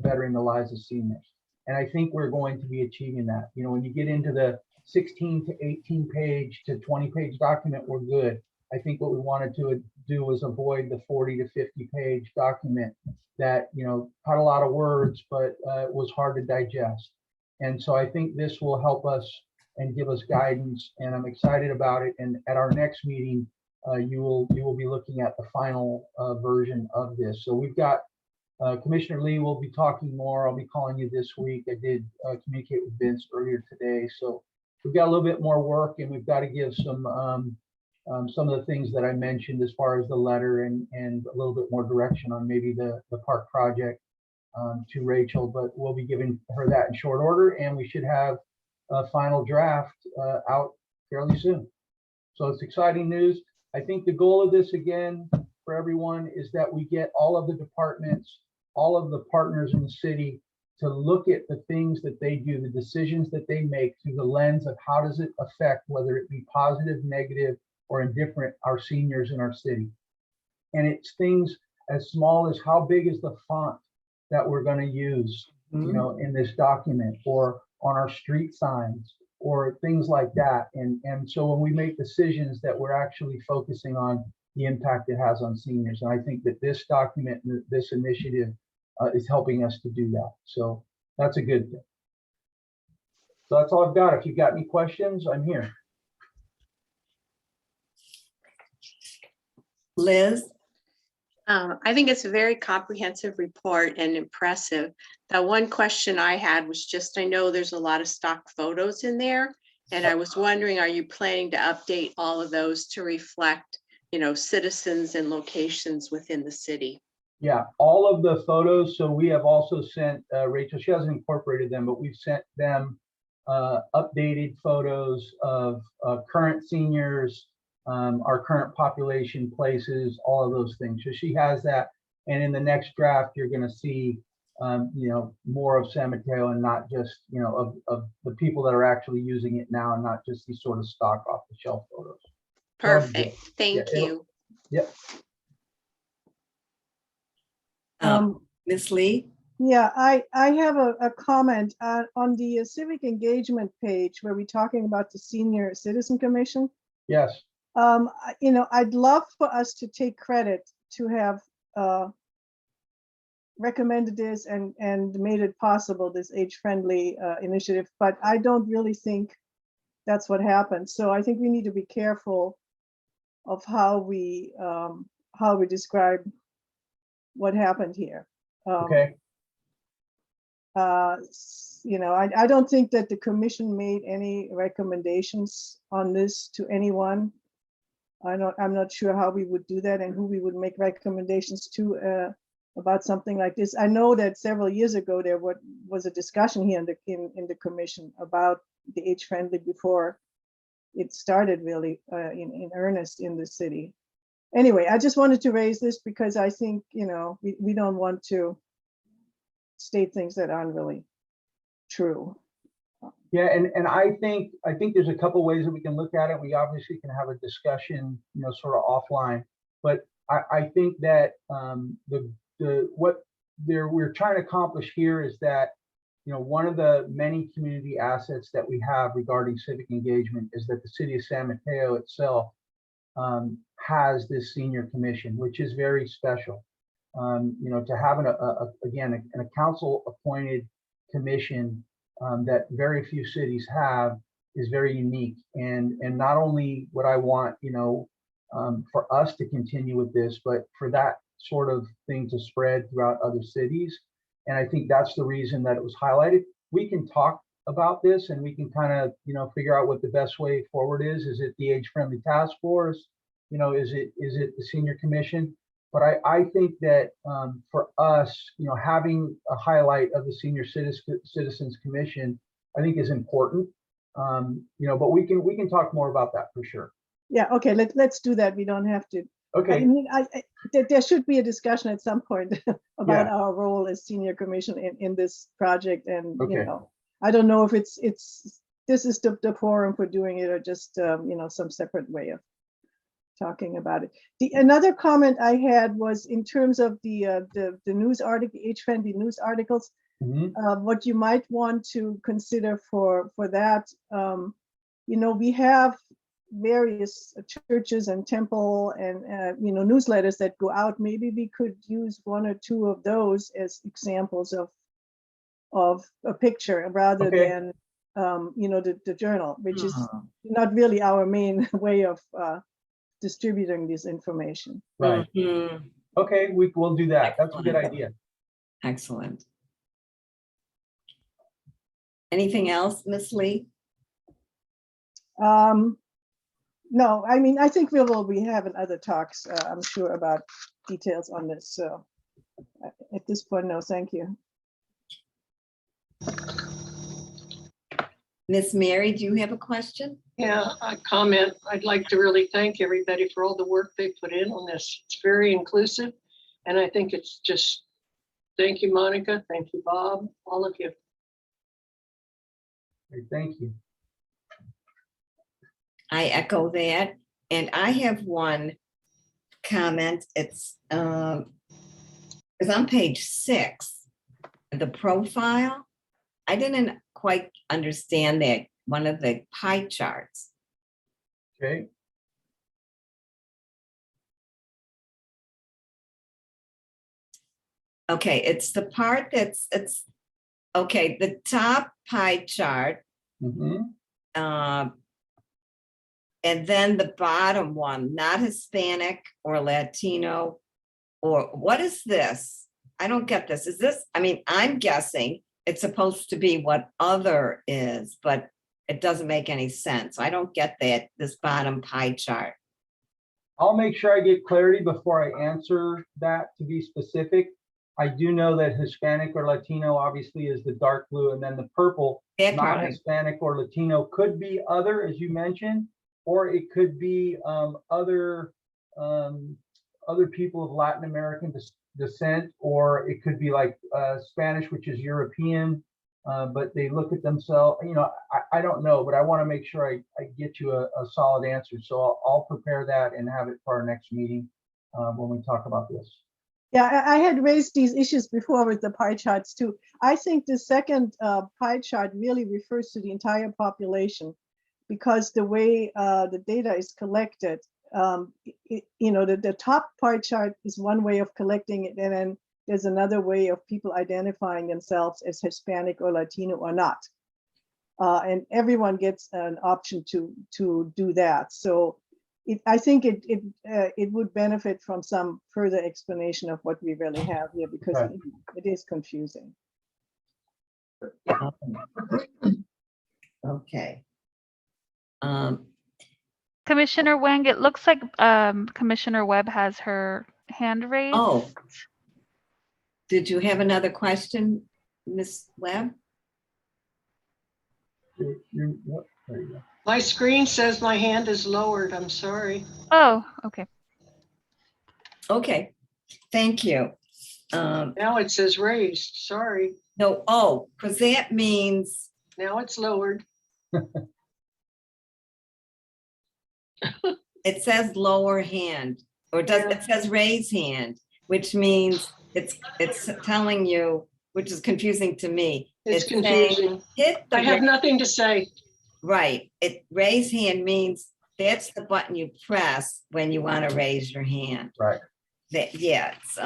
bettering the lives of seniors. And I think we're going to be achieving that. You know, when you get into the 16 to 18 page to 20 page document, we're good. I think what we wanted to do was avoid the 40 to 50 page document that, you know, had a lot of words, but was hard to digest. And so I think this will help us and give us guidance, and I'm excited about it. And at our next meeting, you will be looking at the final version of this. So we've got Commissioner Lee will be talking more. I'll be calling you this week. I did communicate with Vince earlier today. So we've got a little bit more work, and we've got to give some of the things that I mentioned as far as the letter and a little bit more direction on maybe the park project to Rachel, but we'll be giving her that in short order, and we should have a final draft out fairly soon. So it's exciting news. I think the goal of this, again, for everyone, is that we get all of the departments, all of the partners in the city to look at the things that they do, the decisions that they make through the lens of how does it affect, whether it be positive, negative, or indifferent, our seniors in our city. And it's things as small as how big is the font that we're going to use, you know, in this document, or on our street signs, or things like that. And so when we make decisions, that we're actually focusing on the impact it has on seniors. And I think that this document, this initiative is helping us to do that. So that's a good thing. So that's all I've got. If you've got any questions, I'm here. Liz? I think it's a very comprehensive report and impressive. The one question I had was just, I know there's a lot of stock photos in there, and I was wondering, are you planning to update all of those to reflect, you know, citizens and locations within the city? Yeah, all of the photos. So we have also sent Rachel, she hasn't incorporated them, but we've sent them updated photos of current seniors, our current population, places, all of those things. So she has that. And in the next draft, you're going to see, you know, more of San Mateo, and not just, you know, of the people that are actually using it now, and not just these sort of stock off the shelf photos. Perfect. Thank you. Yep. Ms. Lee? Yeah, I have a comment on the civic engagement page where we're talking about the Senior Citizen Commission. Yes. You know, I'd love for us to take credit to have recommended this and made it possible, this age-friendly initiative, but I don't really think that's what happened. So I think we need to be careful of how we describe what happened here. Okay. You know, I don't think that the commission made any recommendations on this to anyone. I'm not sure how we would do that and who we would make recommendations to. about something like this. I know that several years ago there was a discussion here in the commission about the age-friendly before it started really in earnest in the city. Anyway, I just wanted to raise this because I think, we don't want to state things that aren't really true. Yeah, and I think there's a couple ways that we can look at it. We obviously can have a discussion, sort of offline, but I think that what we're trying to accomplish here is that, one of the many community assets that we have regarding civic engagement is that the city of San Mateo itself has this senior commission, which is very special. To have a council appointed commission that very few cities have is very unique. And not only would I want, for us to continue with this, but for that sort of thing to spread throughout other cities. And I think that's the reason that it was highlighted. We can talk about this and we can kind of, figure out what the best way forward is. Is it the age-friendly task force? Is it the senior commission? But I think that for us, having a highlight of the Senior Citizens Commission, I think is important. But we can talk more about that for sure. Yeah, okay, let's do that. We don't have to. Okay. I mean, there should be a discussion at some point about our role as senior commission in this project. And, Okay. I don't know if this is the forum for doing it or just, some separate way of talking about it. Another comment I had was in terms of the news article, age-friendly news articles, what you might want to consider for that, we have various churches and temple and newsletters that go out. Maybe we could use one or two of those as examples of a picture rather than the journal, which is not really our main way of distributing this information. Right. Okay, we'll do that. That's a good idea. Excellent. Anything else, Ms. Lee? No, I mean, I think we will be having other talks, I'm sure, about details on this. So at this point, no, thank you. Miss Mary, do you have a question? Yeah, a comment. I'd like to really thank everybody for all the work they put in on this. It's very inclusive. And I think it's just, thank you, Monica. Thank you, Bob, all of you. Okay, thank you. I echo that. And I have one comment. It's on page 6, the profile. I didn't quite understand that, one of the pie charts. Okay. Okay, it's the part okay, the top pie chart. And then the bottom one, not Hispanic or Latino, or what is this? I don't get this. Is this, I'm guessing it's supposed to be what other is, but it doesn't make any sense. I don't get that, this bottom pie chart. I'll make sure I get clarity before I answer that to be specific. I do know that Hispanic or Latino obviously is the dark blue, and then the purple, not Hispanic or Latino, could be other, as you mentioned, or it could be other people of Latin American descent, or it could be like Spanish, which is European, but they look at themselves, I don't know, but I want to make sure I get you a solid answer. So I'll prepare that and have it for our next meeting when we talk about this. Yeah, I had raised these issues before with the pie charts too. I think the second pie chart really refers to the entire population, because the way the data is collected, the top pie chart is one way of collecting it, and then there's another way of people identifying themselves as Hispanic or Latino or not. And everyone gets an option to do that. So I think it would benefit from some further explanation of what we really have here, because it is confusing. Okay. Commissioner Wang, it looks like Commissioner Webb has her hand raised. Oh. Did you have another question, Ms. Webb? Yep, there you go. My screen says my hand is lowered. I'm sorry. Oh, okay. Okay, thank you. Now it says raised. Sorry. No, oh, because that means, Now it's lowered. it says lower hand, or it says raise hand, which means it's telling you, which is confusing to me. It's saying, confusing. hit the I have nothing to say. right. Raise hand means that's the button you press when you want to raise your hand. Right. That, yeah, it's,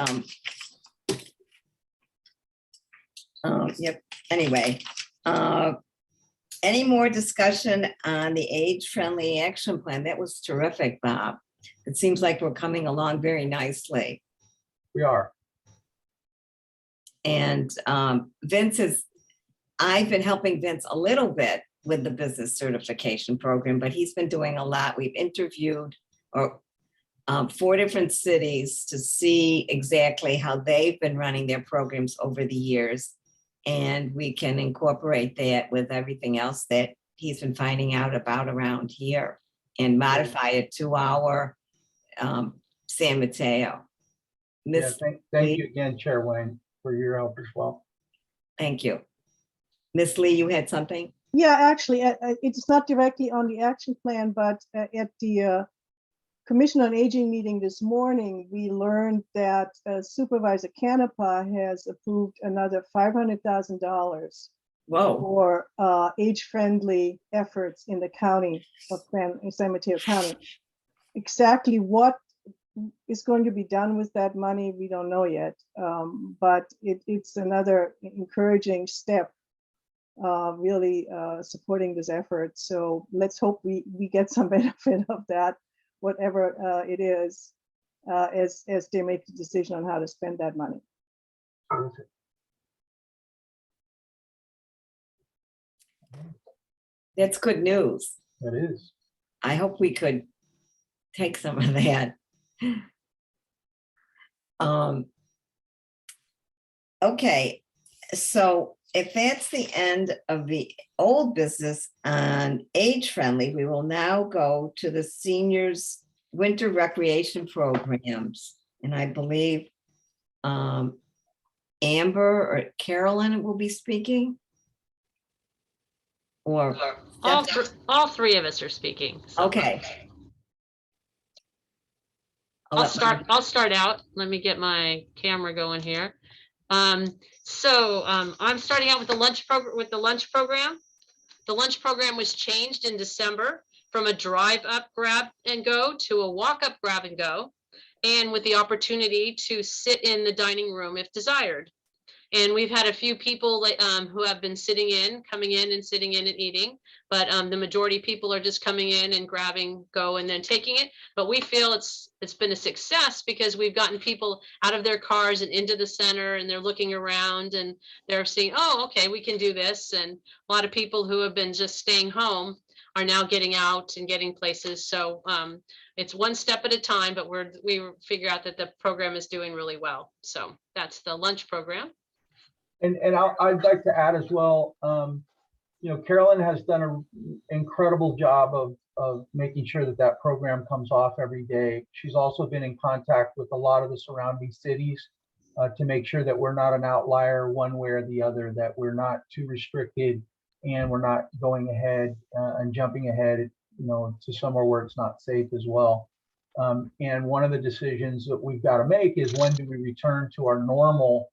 yep, anyway. Any more discussion on the age-friendly action plan? That was terrific, Bob. It seems like we're coming along very nicely. We are. And I've been helping Vince a little bit with the business certification program, but he's been doing a lot. We've interviewed 4 different cities to see exactly how they've been running their programs over the years. And we can incorporate that with everything else that he's been finding out about around here and modify it to our San Mateo. Yeah, Miss thank you again, Chair Wayne, for your help as well. Thank you. Miss Lee, you had something? Yeah, actually, it's not directly on the action plan, but at the Commission on Aging meeting this morning, we learned that Supervisor Canepa has approved another $500,000 Whoa, for age-friendly efforts in the county of San Mateo County. Exactly what is going to be done with that money, we don't know yet, but it's another encouraging step, really supporting this effort. So let's hope we get some benefit of that, whatever it is, as they make the decision on how to spend that money. that's good news. That is. I hope we could take some of that. Okay, so if that's the end of the old business on age-friendly, we will now go to the seniors' winter recreation programs. And I believe Amber or Carolyn will be speaking. Or All 3 of us are speaking. So. okay. I'll start out. Let me get my camera going here. I'm starting out with the lunch program. The lunch program was changed in December from a drive up, grab and go to a walk up, grab and go, and with the opportunity to sit in the dining room if desired. And we've had a few people who have been coming in and sitting in and eating, but the majority of people are just coming in and grabbing, go, and then taking it. But we feel it's been a success because we've gotten people out of their cars and into the center, and they're looking around and they're seeing, oh, okay, we can do this. And a lot of people who have been just staying home are now getting out and getting places. So it's one step at a time, but we figure out that the program is doing really well. So that's the lunch program. And I'd like to add as well, Carolyn has done an incredible job of making sure that program comes off every day. She's also been in contact with a lot of the surrounding cities to make sure that we're not an outlier one way or the other, that we're not too restricted and we're not going ahead and jumping ahead, to somewhere where it's not safe as well. And one of the decisions that we've got to make is, when do we return to our normal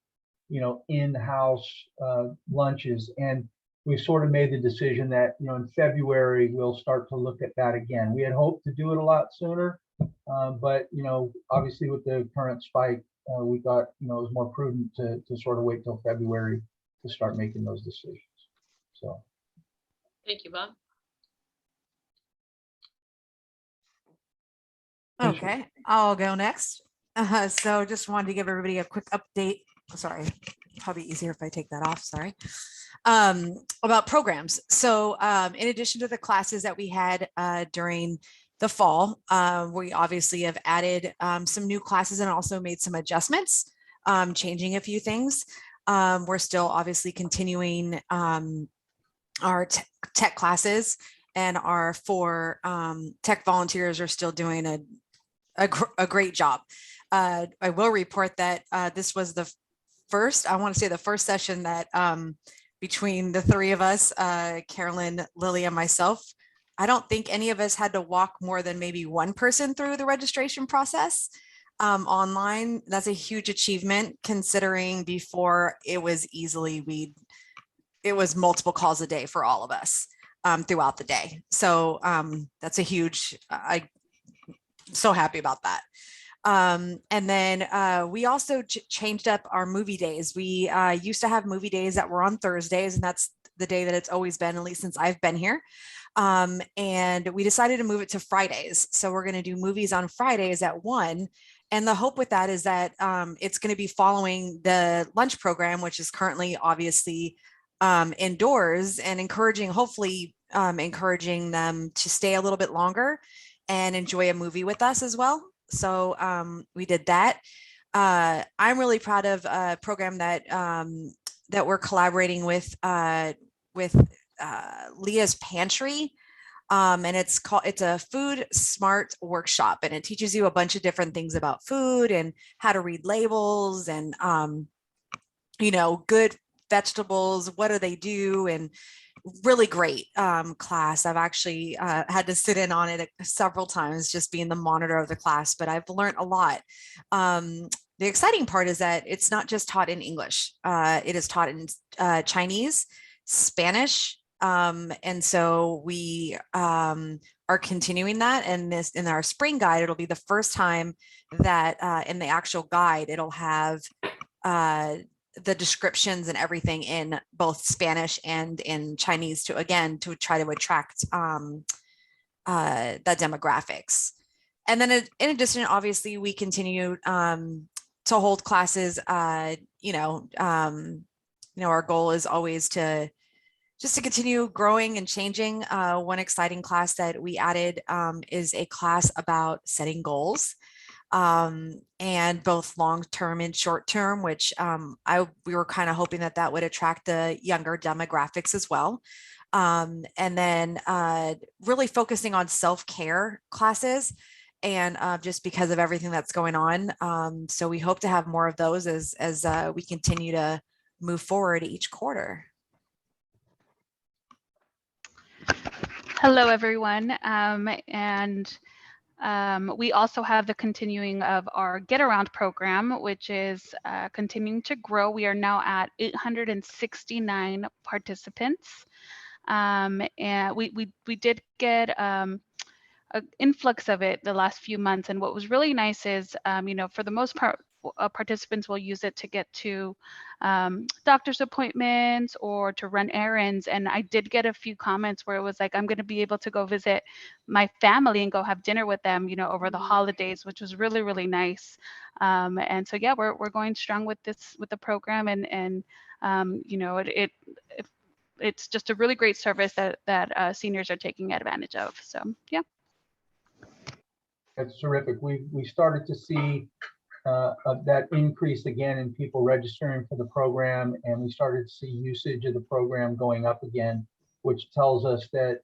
in-house lunches? And we've sort of made the decision that, in February, we'll start to look at that again. We had hoped to do it a lot sooner, but, obviously with the current spike, we thought, it was more prudent to sort of wait till February to start making those decisions. So. Thank you, Bob. Okay, I'll go next. So just wanted to give everybody a quick update. Sorry, probably easier if I take that off. Sorry. About programs. So in addition to the classes that we had during the fall, we obviously have added some new classes and also made some adjustments changing a few things. We're still obviously continuing our tech classes, and our 4 tech volunteers are still doing a great job. I will report that this was the first, I want to say the first session that between the 3 of us, Carolyn, Lily, and myself, I don't think any of us had to walk more than maybe 1 person through the registration process online. That's a huge achievement, considering before it was it was multiple calls a day for all of us throughout the day. So that's a huge, I'm so happy about that. And then we also changed up our movie days. We used to have movie days that were on Thursdays, and that's the day that it's always been, at least since I've been here. And we decided to move it to Fridays. So we're going to do movies on Fridays at 1. And the hope with that is that it's going to be following the lunch program, which is currently obviously indoors, and hopefully encouraging them to stay a little bit longer and enjoy a movie with us as well. So we did that. I'm really proud of a program that that we're collaborating with Leah's Pantry. And it's a food smart workshop, and it teaches you a bunch of different things about food and how to read labels and, good vegetables, what do they do, and really great class. I've actually had to sit in on it several times, just being the monitor of the class, but I've learned a lot. The exciting part is that it's not just taught in English. It is taught in Chinese, Spanish, and so we are continuing that. And in our spring guide, it'll be the first time that in the actual guide, it'll have the descriptions and everything in both Spanish and in Chinese to try to attract the demographics. And then in addition, obviously, we continue to hold classes. Our goal is always to continue growing and changing. One exciting class that we added is a class about setting goals. And both long-term and short-term, which we were kind of hoping that would attract the younger demographics as well. And then really focusing on self-care classes, and just because of everything that's going on. So we hope to have more of those as we continue to move forward each quarter. Hello, everyone. We also have the continuing of our Get Around program, which is continuing to grow. We are now at 869 participants. And we did get an influx of it the last few months. And what was really nice is, for the most part, participants will use it to get to doctor's appointments or to run errands. And I did get a few comments where it was like, I'm going to be able to go visit my family and go have dinner with them, over the holidays, which was really, really nice. And so, yeah, we're going strong with the program, and it's just a really great service that seniors are taking advantage of. So, yeah. That's terrific. We started to see that increase again in people registering for the program, and we started to see usage of the program going up again, which tells us that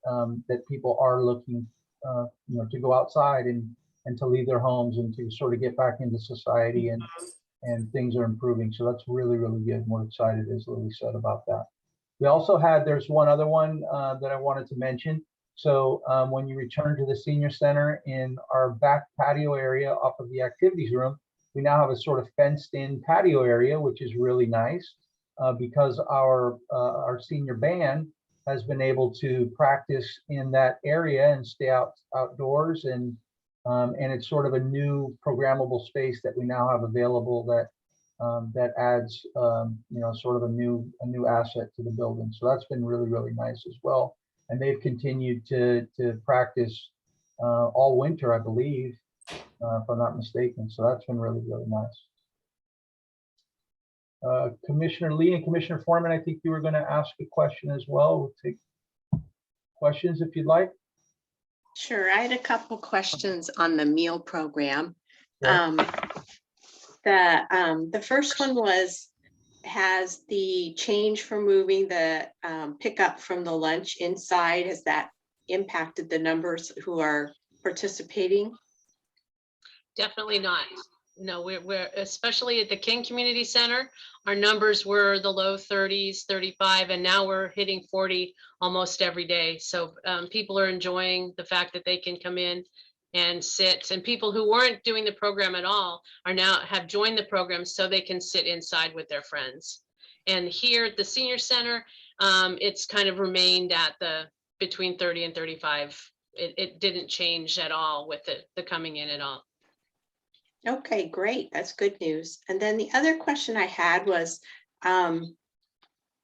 that people are looking to go outside and to leave their homes and to sort of get back into society, and things are improving. So that's really, really good. And we're excited, as Lily said, about that. We also there's one other one that I wanted to mention. So when you return to the senior center, in our back patio area off of the activities room, we now have a sort of fenced in patio area, which is really nice because our senior band has been able to practice in that area and stay outdoors, and it's sort of a new programmable space that we now have available that adds sort of a new asset to the building. So that's been really, really nice as well. And they've continued to practice all winter, I believe, if I'm not mistaken. So that's been really, really nice. Commissioner Lee and Commissioner Foreman, I think you were going to ask a question as well. We'll take questions if you'd like. Sure. I had a couple questions on the meal program. Sure. The first one was, has the change for moving the pickup from the lunch inside, has that impacted the numbers who are participating? Definitely not. No, we're especially at the King Community Center, our numbers were the low 30s, 35, and now we're hitting 40 almost every day. So people are enjoying the fact that they can come in and sit, and people who weren't doing the program at all are now have joined the program so they can sit inside with their friends. And here at the senior center, it's kind of remained at the between 30 and 35. It didn't change at all with the coming in at all. Okay, great. That's good news. And then the other question I had was,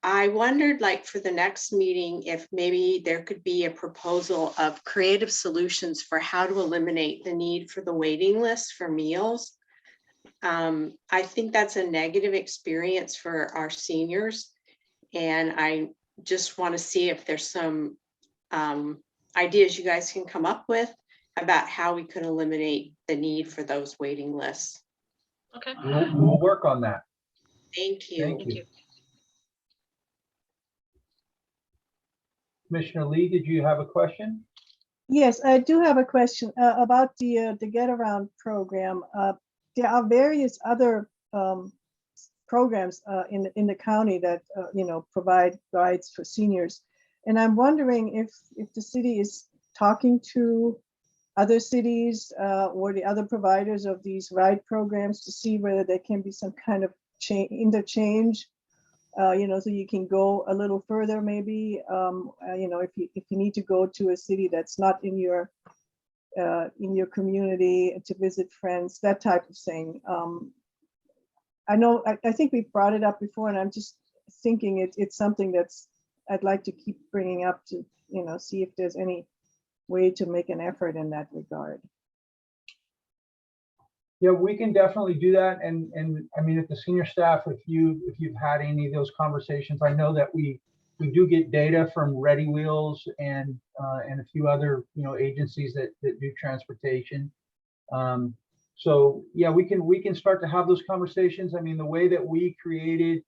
I wondered, like, for the next meeting, if maybe there could be a proposal of creative solutions for how to eliminate the need for the waiting list for meals. I think that's a negative experience for our seniors. And I just want to see if there's some ideas you guys can come up with about how we could eliminate the need for those waiting lists. Okay. We'll work on that. Thank you. Thank you. Commissioner Lee, did you have a question? Yes, I do have a question about the Get Around program. There are various other programs in the county that provide rides for seniors, and I'm wondering if the city is talking to other cities or the other providers of these ride programs to see whether there can be some kind of interchange, so you can go a little further maybe, if you need to go to a city that's not in your community to visit friends, that type of thing. I think we brought it up before, and I'm just thinking it's something that's I'd like to keep bringing up to see if there's any way to make an effort in that regard. Yeah, we can definitely do that. And I mean, at the senior staff, if you've had any of those conversations, I know that we do get data from Ready Wheels and a few other agencies that do transportation. So yeah, we can start to have those conversations. I mean, the way that we created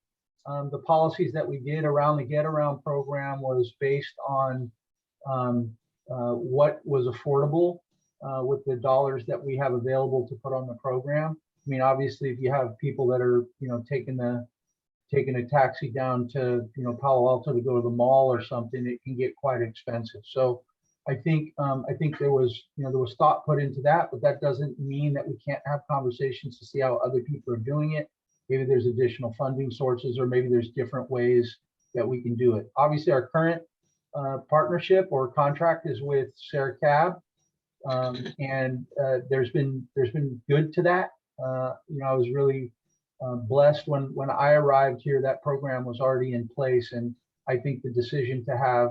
the policies that we did around the Get Around program was based on what was affordable with the dollars that we have available to put on the program. I mean, obviously, if you have people that are taking a taxi down to Palo Alto to go to the mall or something, it can get quite expensive. So I think there was thought put into that, but that doesn't mean that we can't have conversations to see how other people are doing it. Maybe there's additional funding sources, or maybe there's different ways that we can do it. Obviously, our current partnership or contract is with Sarah Cab, and there's been good to that. I was really blessed when I arrived here, that program was already in place, and I think the decision to have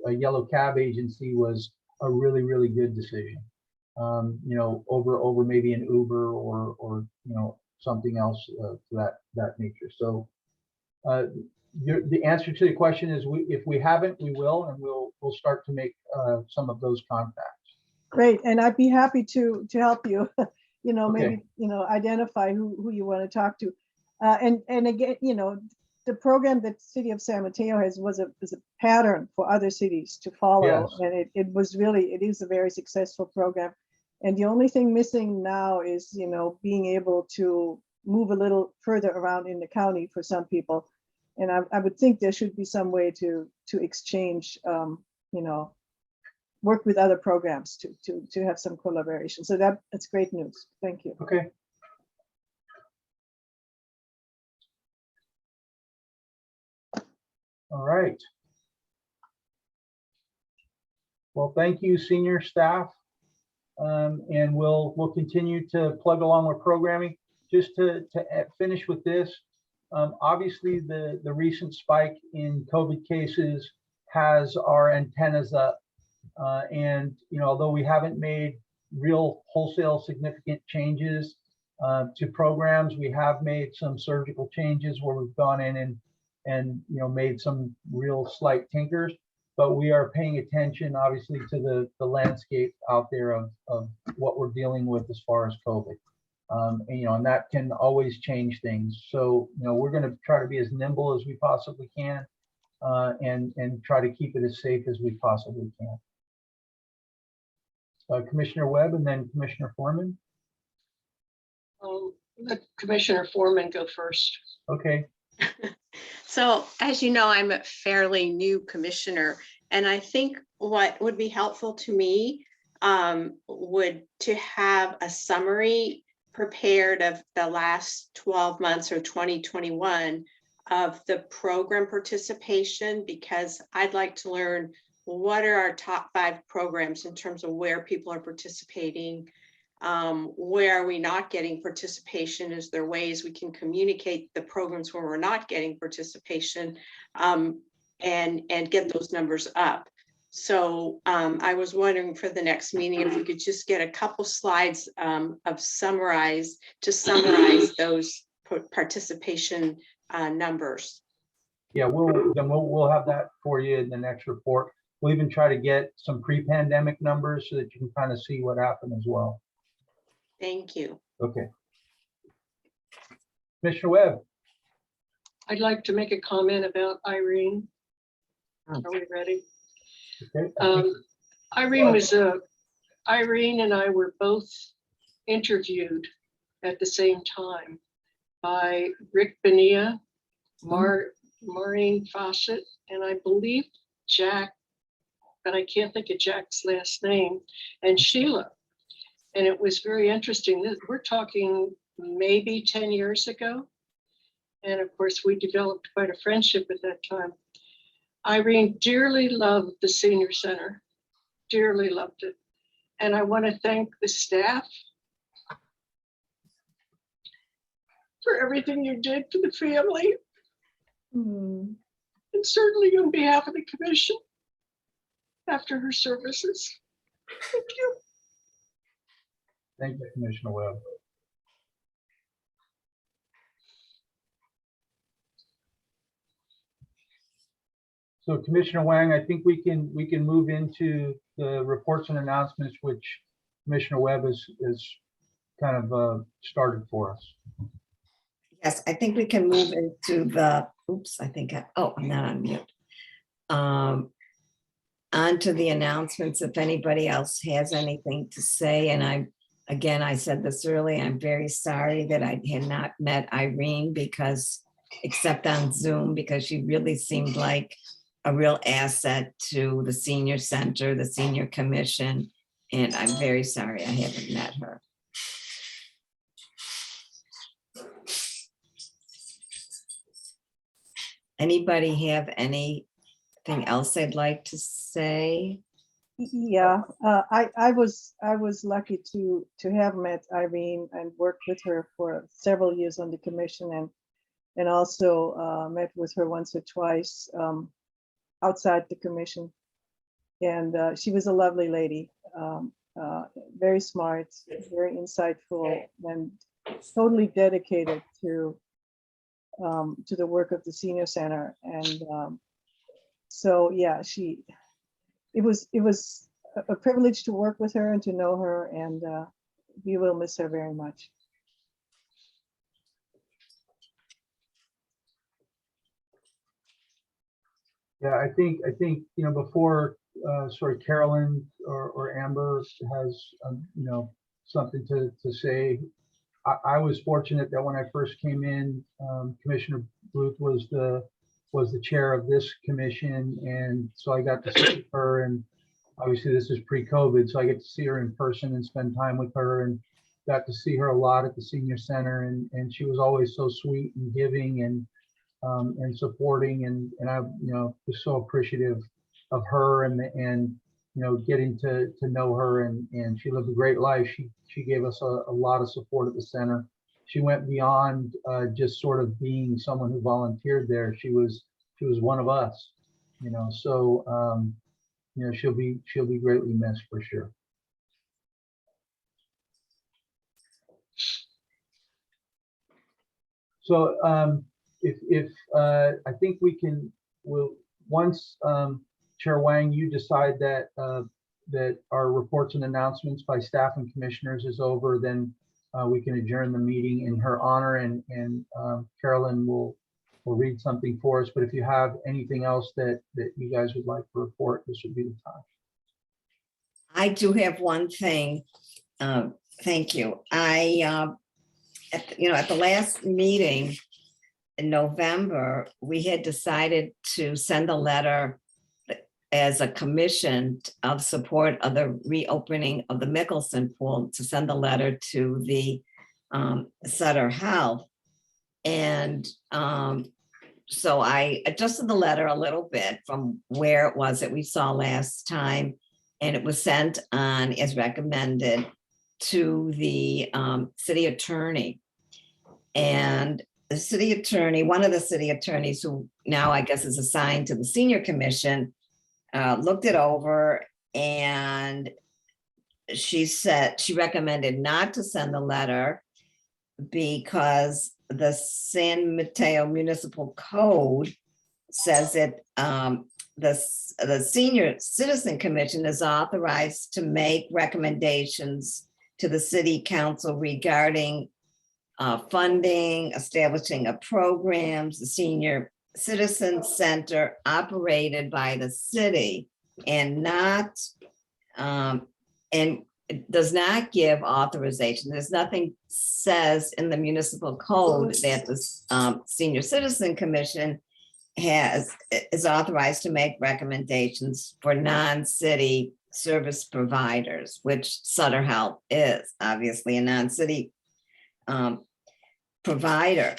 a yellow cab agency was a really, really good decision. Over maybe an Uber or something else to that nature. So the answer to the question is, if we haven't, we will, and we'll start to make some of those contacts. Great, and I'd be happy to help you. Okay. Maybe identify who you want to talk to, and again, the program that City of San Mateo has was a pattern for other cities to follow. Yes. And it is a very successful program. And the only thing missing now is, being able to move a little further around in the county for some people. And I would think there should be some way to exchange, work with other programs to have some collaboration. So that's great news. Thank you. Okay. All right. Well, thank you, senior staff. And we'll continue to plug along with programming. Just to finish with this, obviously the recent spike in COVID cases has our antennas up. And although we haven't made real wholesale significant changes to programs, we have made some surgical changes where we've gone in and made some real slight tinkers. But we are paying attention, obviously, to the landscape out there of what we're dealing with as far as COVID. And, and that can always change things. So, we're going to try to be as nimble as we possibly can, and try to keep it as safe as we possibly can. Commissioner Webb and then Commissioner Foreman. Let Commissioner Foreman go first. Okay. So as you know, I'm a fairly new commissioner, and I think what would be helpful to me would to have a summary prepared of the last 12 months or 2021 of the program participation, because I'd like to learn what are our top 5 programs in terms of where people are participating. Where are we not getting participation? Is there ways we can communicate the programs where we're not getting participation, and get those numbers up? So I was wondering for the next meeting if we could just get a couple slides of summarize those participation numbers. Yeah, we'll have that for you in the next report. We'll even try to get some pre-pandemic numbers so that you can kind of see what happened as well. Thank you. Okay. Commissioner Webb. I'd like to make a comment about Irene. Are we ready? Okay. Irene and I were both interviewed at the same time by Rick Bonilla, Maureen Fawcett, and I believe Jack, but I can't think of Jack's last name, and Sheila. And it was very interesting. We're talking maybe 10 years ago. And of course, we developed quite a friendship at that time. Irene dearly loved the senior center, dearly loved it. And I want to thank the staff for everything you did for the family. And certainly on behalf of the commission after her services. Thank you. Thank you, Commissioner Webb. So Commissioner Wang, I think we can move into the reports and announcements, which Commissioner Webb has kind of started for us. Yes, I think we can move into the, oops, I think, I'm not on mute. Onto the announcements, if anybody else has anything to say. And I said this earlier, I'm very sorry that I had not met Irene except on Zoom, because she really seemed like a real asset to the senior center, the senior commission. And I'm very sorry I haven't met her. Anybody have anything else they'd like to say? Yeah, I was lucky to have met Irene and worked with her for several years on the commission, and also met with her once or twice outside the commission. And she was a lovely lady, very smart, very insightful, and totally dedicated to the work of the senior center. And so yeah, it was a privilege to work with her and to know her, and we will miss her very much. Yeah, I think before Carolyn or Amber has something to say. I was fortunate that when I first came in, Commissioner Bluth was the chair of this commission, and so I got to see her. And obviously this is pre-COVID, so I get to see her in person and spend time with her, and got to see her a lot at the senior center. And she was always so sweet and giving and supporting, and I was so appreciative of her and getting to know her, and she lived a great life. She gave us a lot of support at the center. She went beyond just sort of being someone who volunteered there. She was one of us, so she'll be greatly missed for sure. So if I think we'll once Chair Wang, you decide that that our reports and announcements by staff and commissioners is over, then we can adjourn the meeting in her honor, and Carolyn will read something for us. But if you have anything else that you guys would like to report, this would be the time. I do have one thing. Thank you. At the last meeting in November, we had decided to send a letter as a commission of support of the reopening of the Mickelson pool, to send a letter to the Sutter Health. And so I adjusted the letter a little bit from where it was that we saw last time. And it was sent on as recommended to the city attorney. And the city attorney, one of the city attorneys who now I guess is assigned to the senior commission, looked it over, and she said she recommended not to send the letter because the San Mateo Municipal Code says that the Senior Citizen Commission is authorized to make recommendations to the city council regarding funding, establishing of programs, the Senior Citizen Center operated by the city, and not and it does not give authorization. There's nothing says in the municipal code that the Senior Citizen Commission is authorized to make recommendations for non-city service providers, which Sutter Health is obviously a non-city provider.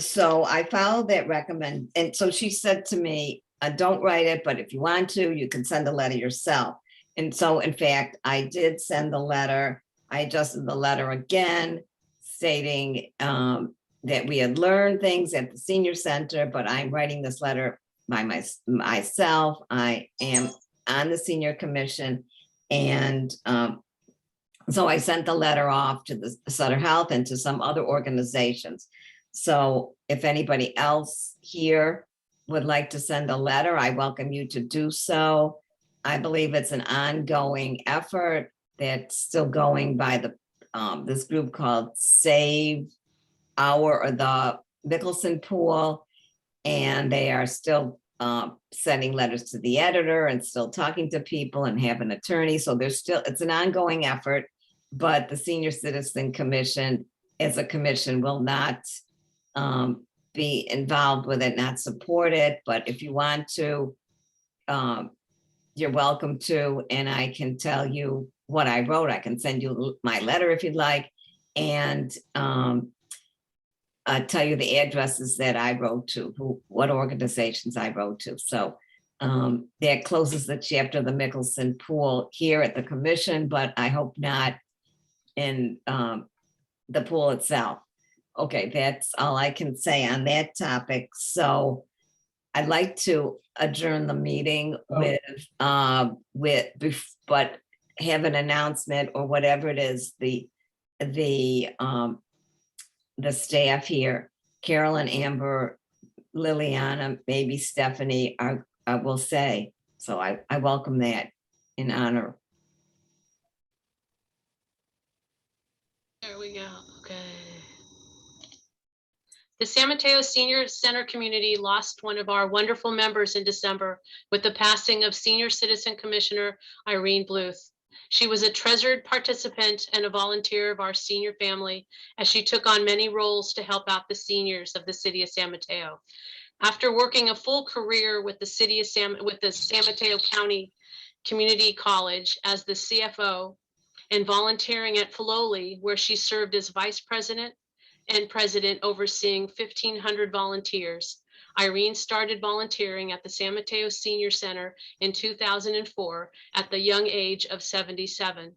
So I followed that recommend, and so she said to me, don't write it, but if you want to, you can send a letter yourself. And so in fact, I did send the letter. I adjusted the letter again, stating that we had learned things at the senior center, but I'm writing this letter by myself. I am on the senior commission. And so I sent the letter off to the Sutter Health and to some other organizations. So if anybody else here would like to send a letter, I welcome you to do so. I believe it's an ongoing effort that's still going by this group called Save Our or the Mickelson Pool. And they are still sending letters to the editor and still talking to people and have an attorney. So it's an ongoing effort, but the Senior Citizen Commission as a commission will not be involved with it, not support it. But if you want to, you're welcome to, and I can tell you what I wrote. I can send you my letter if you'd like, and tell you the addresses that I wrote to, what organizations I wrote to. So that closes the chapter of the Mickelson Pool here at the commission, but I hope not in the pool itself. Okay, that's all I can say on that topic. So I'd like to adjourn the meeting but have an announcement or whatever it is, the staff here, Carolyn, Amber, Liliana, maybe Stephanie, I will say. So I welcome that in honor. There we go. Okay. The San Mateo Senior Center community lost one of our wonderful members in December with the passing of Senior Citizen Commissioner Irene Bluth. She was a treasured participant and a volunteer of our senior family as she took on many roles to help out the seniors of the city of San Mateo. After working a full career with the San Mateo County Community College as the CFO and volunteering at Filoli, where she served as vice president and president overseeing 1,500 volunteers, Irene started volunteering at the San Mateo Senior Center in 2004 at the young age of 77.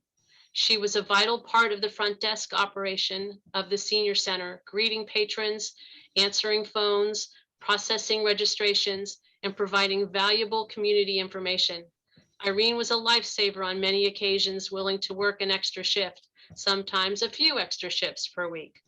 She was a vital part of the front desk operation of the Senior Center, greeting patrons, answering phones, processing registrations, and providing valuable community information. Irene was a lifesaver on many occasions, willing to work an extra shift, sometimes a few extra shifts per week.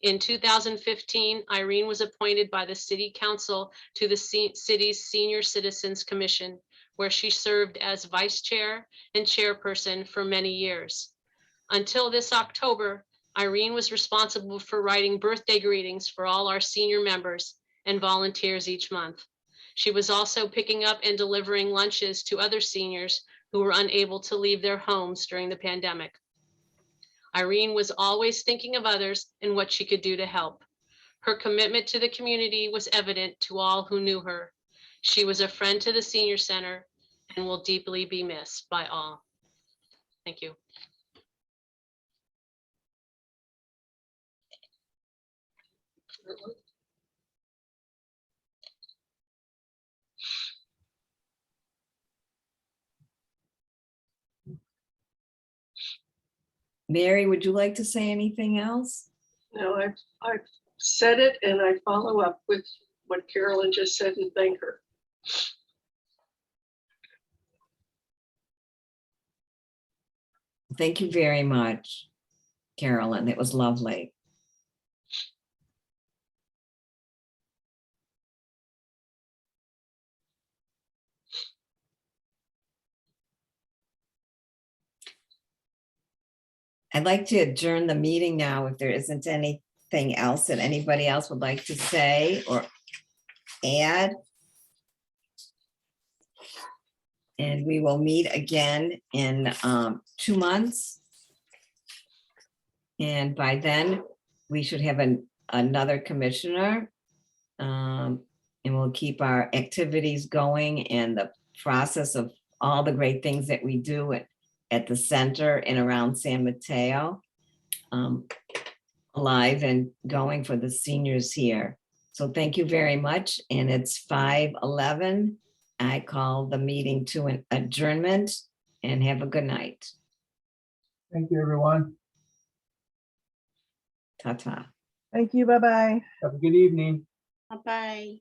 In 2015, Irene was appointed by the City Council to the city's Senior Citizens Commission, where she served as vice chair and chairperson for many years. Until this October, Irene was responsible for writing birthday greetings for all our senior members and volunteers each month. She was also picking up and delivering lunches to other seniors who were unable to leave their homes during the pandemic. Irene was always thinking of others and what she could do to help. Her commitment to the community was evident to all who knew her. She was a friend to the senior center and will deeply be missed by all. Thank you. Mary, would you like to say anything else? No, I've said it and I follow up with what Carolyn just said and thank her. Thank you very much, Carolyn. It was lovely. I'd like to adjourn the meeting now if there isn't anything else that anybody else would like to say or add. And we will meet again in 2 months. And by then, we should have another commissioner. And we'll keep our activities going and the process of all the great things that we do at the center and around San Mateo, alive and going for the seniors here. So thank you very much. And it's 5:11. I call the meeting to an adjournment and have a good night. Thank you, everyone. Ta-ta. Thank you. Bye-bye. Have a good evening. Bye-bye.